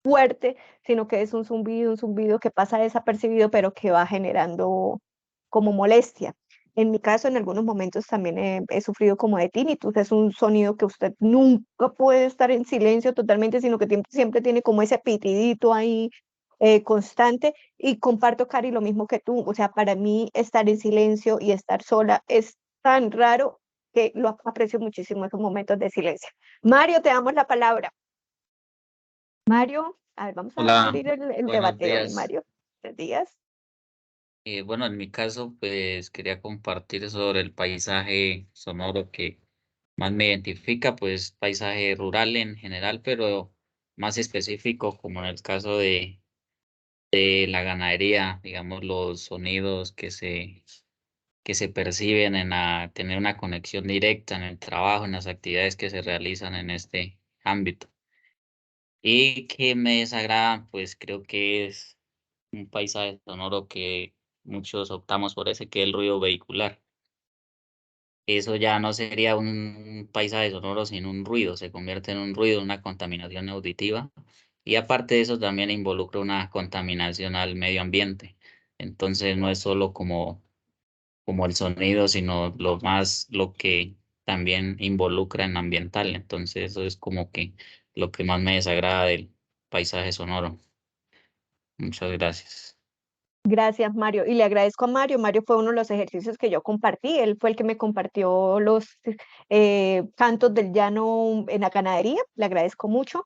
fuerte, sino que es un zumbido que pasa desapercibido, pero que va generando como molestia. En mi caso, en algunos momentos también he sufrido como de tinnitus. Es un sonido que usted nunca puede estar en silencio totalmente, sino que siempre tiene como ese pitidito ahí constante. Y comparto, Cari, lo mismo que tú. O sea, para mí estar en silencio y estar sola es tan raro que lo aprecio muchísimo esos momentos de silencio. Mario, te damos la palabra. Mario, a ver, vamos a Hola, abrir el buenos debate hoy, días. Mario. Buenos días. Bueno, en mi caso, pues quería compartir sobre el paisaje sonoro que más me identifica, pues paisaje rural en general, pero más específico, como en el caso de la ganadería, digamos, los sonidos que se perciben tener una conexión directa en el trabajo, en las actividades que se realizan en este ámbito. Y que me desagrada, pues creo que es un paisaje sonoro que muchos optamos por ese, que es el ruido vehicular. Eso ya no sería un paisaje sonoro, sino un ruido, se convierte en un ruido, una contaminación auditiva. Y aparte de eso también involucra una contaminación al medio ambiente. Entonces no es solo como el sonido, sino lo que también involucra en ambiental. Entonces eso es como que lo que más me desagrada del paisaje sonoro. Muchas gracias. Gracias, Mario. Y le agradezco a Mario. Mario fue uno de los ejercicios que yo compartí. Él fue el que me compartió los cantos del llano en la ganadería. Le agradezco mucho.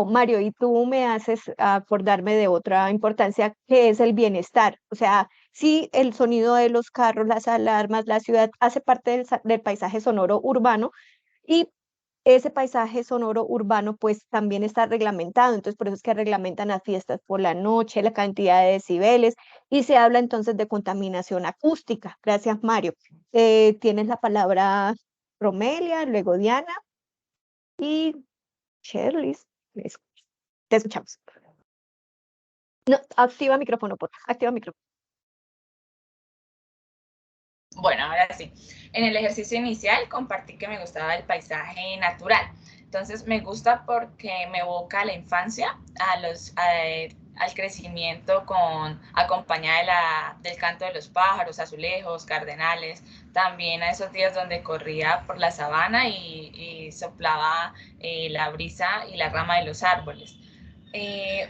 Mario, y tú me haces acordarme de otra importancia que es el bienestar. O sea, sí, el sonido de los carros, las alarmas, la ciudad hace parte del paisaje sonoro urbano y ese paisaje sonoro urbano pues también está reglamentado, entonces por eso es que reglamentan las fiestas por la noche, la cantidad de decibeles y se habla entonces de contaminación acústica. Gracias, Mario. Tienes la palabra Romelia, luego Diana y Shirley. Te escuchamos. No, activa micrófono, por favor. Activa micrófono. Bueno, ahora sí. En el ejercicio inicial compartí que me gustaba el paisaje natural. Entonces me gusta porque me evoca a la infancia, al crecimiento acompañada del canto de los pájaros, azulejos, cardenales, también a esos días donde corría por la sabana y soplaba la brisa y la rama de los árboles.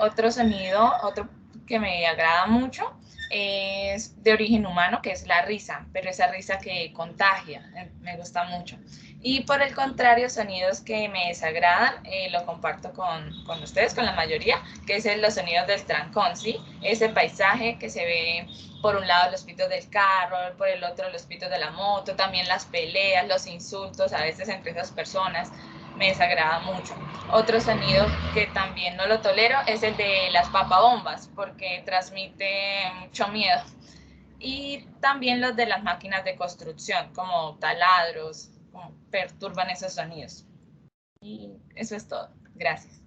Otro sonido, otro que me agrada mucho, es de origen humano, que es la risa, pero esa risa que contagia, me gusta mucho. Y por el contrario, sonidos que me desagradan, lo comparto con ustedes, con la mayoría, que es los sonidos del trancón, ¿sí? Ese paisaje que se ve por un lado los pitos del carro, por el otro los pitos de la moto, también las peleas, los insultos a veces entre esas personas, me desagrada mucho. Otro sonido que también no lo tolero es el de las papabombas, porque transmite mucho miedo. Y también los de las máquinas de construcción, como taladros, como perturban esos sonidos. Y eso es todo. Gracias.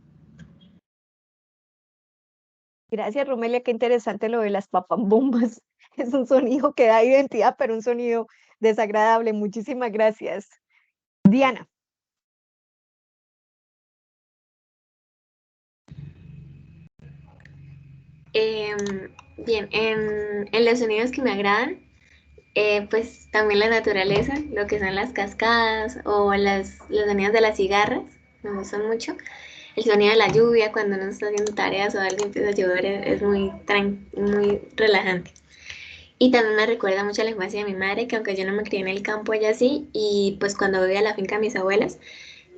Gracias, Romelia, qué interesante lo de las papabombas. Es un sonido que da identidad, pero un sonido desagradable. Muchísimas gracias. Diana. Bien, en los sonidos que me agradan, pues también la naturaleza, lo que son las cascadas o los sonidos de las cigarras, me gustan mucho. El sonido de la lluvia cuando uno está haciendo tareas o algo empieza a llover es muy relajante. Y también me recuerda mucho a la infancia de mi madre, que aunque yo no me crié en el campo, ella sí, y pues cuando voy a la finca de mis abuelas,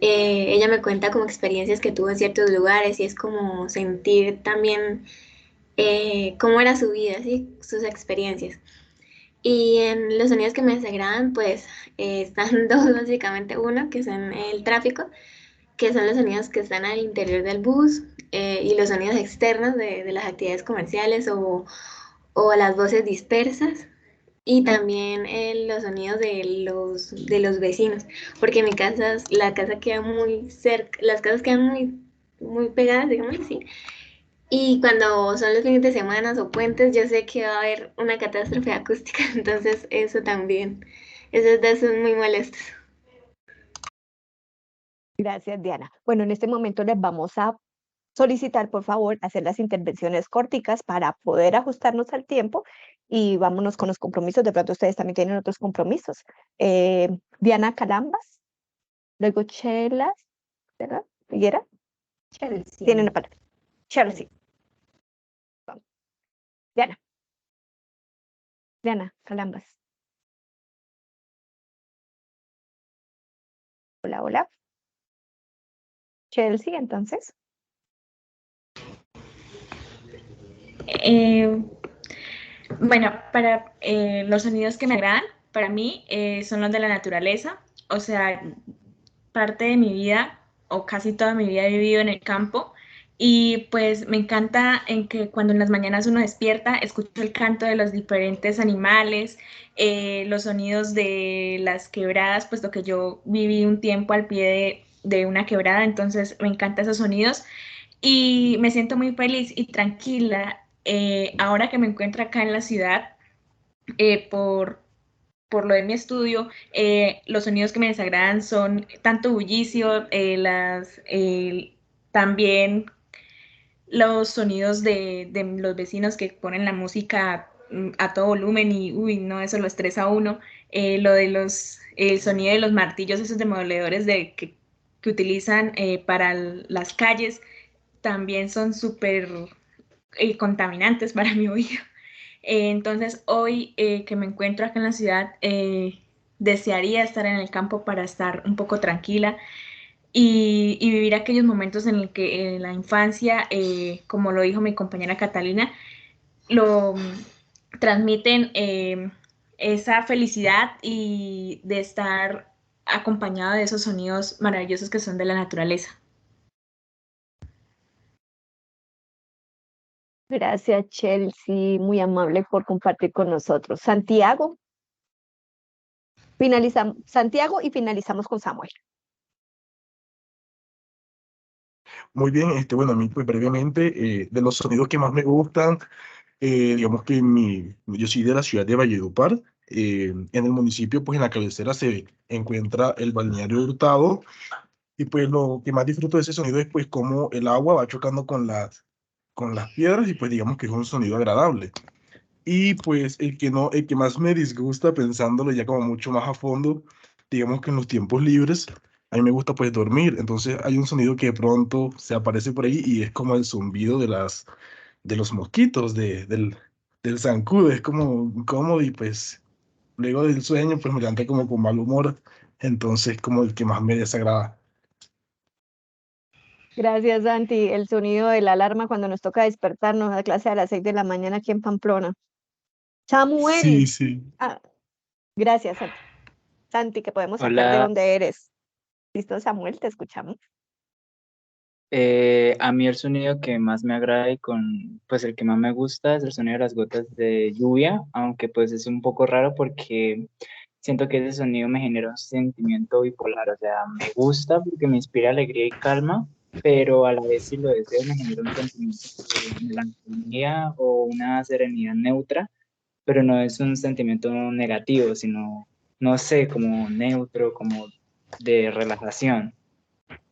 ella me cuenta como experiencias que tuvo en ciertos lugares y es como sentir también cómo era su vida, ¿sí? Sus experiencias. Y en los sonidos que me desagradan, pues están dos básicamente. Uno, que son el tráfico, que son los sonidos que están al interior del bus y los sonidos externos de las actividades comerciales o las voces dispersas. Y también los sonidos de los vecinos, porque en mi casa, la casa queda muy cerca, las casas quedan muy pegadas, digamos así. Y cuando son los fines de semana o puentes, yo sé que va a haber una catástrofe acústica, entonces eso también, esos dos son muy molestos. Gracias, Diana. Bueno, en este momento les vamos a solicitar, por favor, hacer las intervenciones corticas para poder ajustarnos al tiempo y vámonos con los compromisos. De pronto ustedes también tienen otros compromisos. Diana Calambas, luego Chelas, ¿verdad? ¿Figuera? Chelsea. Tienen la palabra. Chelsea. Diana. Diana Calambas. Hola, hola. Chelsea, entonces. Bueno, para los sonidos que me agradan, para mí son los de la naturaleza. O sea, parte de mi vida, o casi toda mi vida he vivido en el campo, y pues me encanta en que cuando en las mañanas uno despierta, escucho el canto de los diferentes animales, los sonidos de las quebradas, puesto que yo viví un tiempo al pie de una quebrada, entonces me encantan esos sonidos y me siento muy feliz y tranquila ahora que me encuentro acá en la ciudad, por lo de mi estudio, los sonidos que me desagradan son tanto bullicio, también los sonidos de los vecinos que ponen la música a todo volumen y, uy, no, eso lo estresa a uno. Lo de el sonido de los martillos, esos demoledores que utilizan para las calles, también son súper contaminantes para mi oído. Entonces, hoy que me encuentro acá en la ciudad, desearía estar en el campo para estar un poco tranquila y vivir aquellos momentos en el que en la infancia, como lo dijo mi compañera Catalina, lo transmiten esa felicidad y de estar acompañado de esos sonidos maravillosos que son de la naturaleza. Gracias, Chelsea, muy amable por compartir con nosotros. Santiago, Santiago y finalizamos con Samuel. Muy bien, bueno, a mí pues brevemente, de los sonidos que más me gustan, digamos que yo soy de la ciudad de Valledupar. En el municipio, pues en la cabecera se encuentra el balneario Hurtado, y pues lo que más disfruto de ese sonido es pues cómo el agua va chocando con las piedras, y pues digamos que es un sonido agradable. Y pues el que no, el que más me disgusta pensándolo ya como mucho más a fondo, digamos que en los tiempos libres, a mí me gusta pues dormir. Entonces hay un sonido que de pronto se aparece por ahí y es como el zumbido de los mosquitos, del zancudo. Es como incómodo, y pues luego del sueño pues me levanta como con mal humor. Entonces como el que más me desagrada. Gracias, Santi. El sonido de la alarma cuando nos toca despertarnos a clase a las 6 de la mañana aquí en Pamplona. Sí, Samuel. sí. Ah, gracias, Santi. Santi, que podemos sacar de Hola, dónde eres. ¿Listo, Samuel? Te escuchamos. a mí el sonido que más me agrada y pues el que más me gusta es el sonido de las gotas de lluvia, aunque pues es un poco raro porque siento que ese sonido me genera un sentimiento bipolar. O sea, me gusta porque me inspira alegría y calma, pero a la vez si lo deseo me genera un sentimiento de melancolía o una serenidad neutra, pero no es un sentimiento negativo, sino, no sé, como neutro, como de relajación.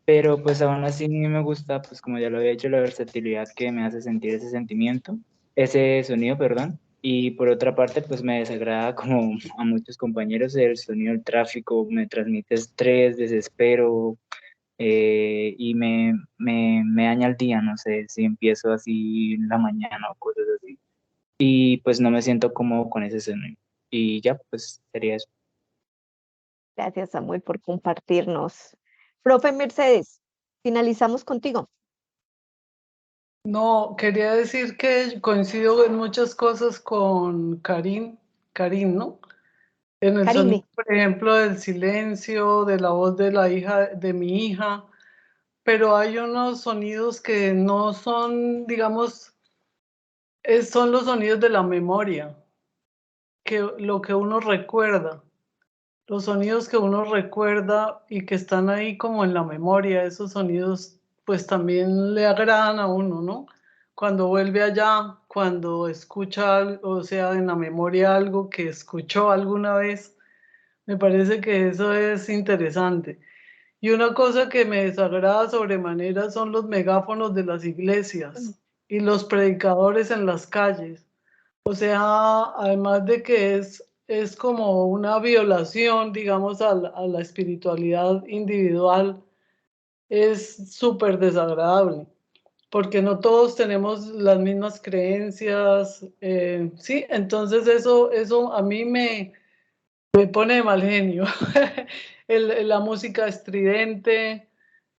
Pero pues aún así me gusta, pues como ya lo había dicho, la versatilidad que me hace sentir ese sentimiento, ese sonido, perdón. Y por otra parte, pues me desagrada como a muchos compañeros el sonido del tráfico, me transmite estrés, desespero, y me daña el día, no sé, si empiezo así en la mañana o cosas así. Y pues no me siento cómodo con ese sonido. Y ya, pues sería eso. Gracias, Samuel, por compartirnos. Profe Mercedes, finalizamos contigo. No, quería decir que coincido en muchas cosas con Karim, ¿no? En el sonido, Karime. por ejemplo, del silencio, de la voz de la hija, de mi hija, pero hay unos sonidos que no son, digamos, son los sonidos de la memoria, que lo que uno recuerda, los sonidos que uno recuerda y que están ahí como en la memoria, esos sonidos pues también le agradan a uno, ¿no? Cuando vuelve allá, cuando escucha algo, o sea, en la memoria algo que escuchó alguna vez, me parece que eso es interesante. Y una cosa que me desagrada sobremanera son los megáfonos de las iglesias y los predicadores en las calles. O sea, además de que es como una violación, digamos, a la espiritualidad individual, es súper desagradable, porque no todos tenemos las mismas creencias, sí, entonces eso a mí me pone de mal genio. La música estridente,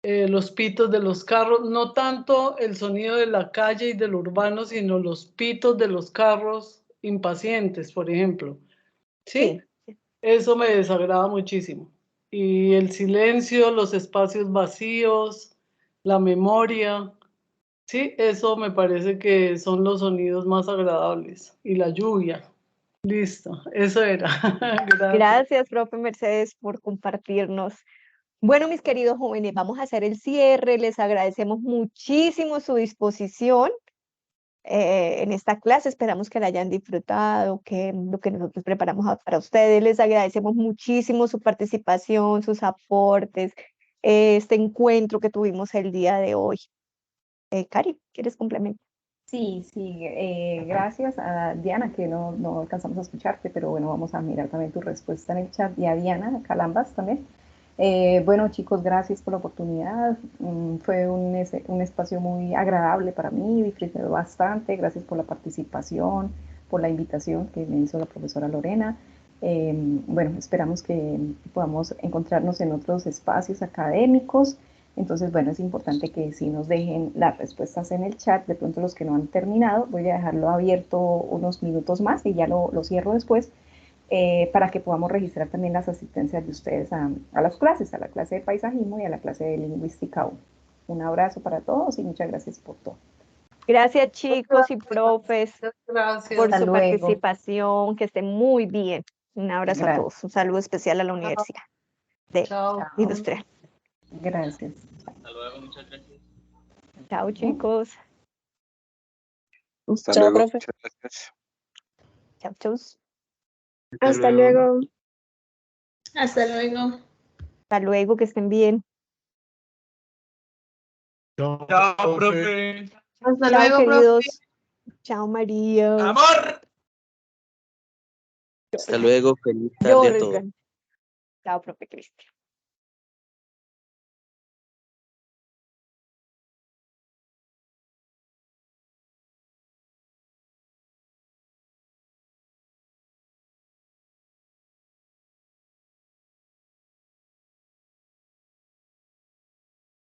los pitos de los carros, no tanto el sonido de la calle y del urbano, sino los pitos de los carros impacientes, por ejemplo. ¿Sí? Eso me desagrada muchísimo. Y el silencio, los espacios vacíos, la memoria, sí, eso me parece que son los sonidos más agradables. Y la lluvia. Listo, eso era. Gracias. Gracias, profe Mercedes, por compartirnos. Bueno, mis queridos jóvenes, vamos a hacer el cierre. Les agradecemos muchísimo su disposición. en esta clase. Esperamos que la hayan disfrutado, que lo que nosotros preparamos para ustedes. Les agradecemos muchísimo su participación, sus aportes, este encuentro que tuvimos el día de hoy. Cari, ¿quieres complementar? Sí, gracias a Diana, que no alcanzamos a escucharte, pero bueno, vamos a mirar también tu respuesta en el chat, y a Diana Calambas también. Bueno, chicos, gracias por la oportunidad. Fue un espacio muy agradable para mí, disfruté bastante. Gracias por la participación, por la invitación que me hizo la profesora Lorena. Bueno, esperamos que podamos encontrarnos en otros espacios académicos. Entonces, bueno, es importante que sí nos dejen las respuestas en el chat. De pronto los que no han terminado, voy a dejarlo abierto unos minutos más y ya lo cierro después, para que podamos registrar también las asistencias de ustedes a las clases, a la clase de paisajismo y a la clase de lingüística 1. Un abrazo para todos y muchas gracias por todo. Gracias, chicos y profes, Gracias. por Hasta su luego. participación. Que estén muy bien. Un abrazo a Gracias. todos. Un saludo especial a la Universidad de Chao. Industrial. Gracias. Hasta luego, muchas gracias. Chao, chicos. Hasta Chao, luego, profe. muchas gracias. Chao, chau. Hasta luego. Hasta luego. Hasta luego, que estén bien. Chao, Chao, profe. Hasta Chao, luego, queridos. profe. Chao, María. ¡Amor! Hasta luego, feliz tarde a todos. Jorgan. Chao, profe Cristian.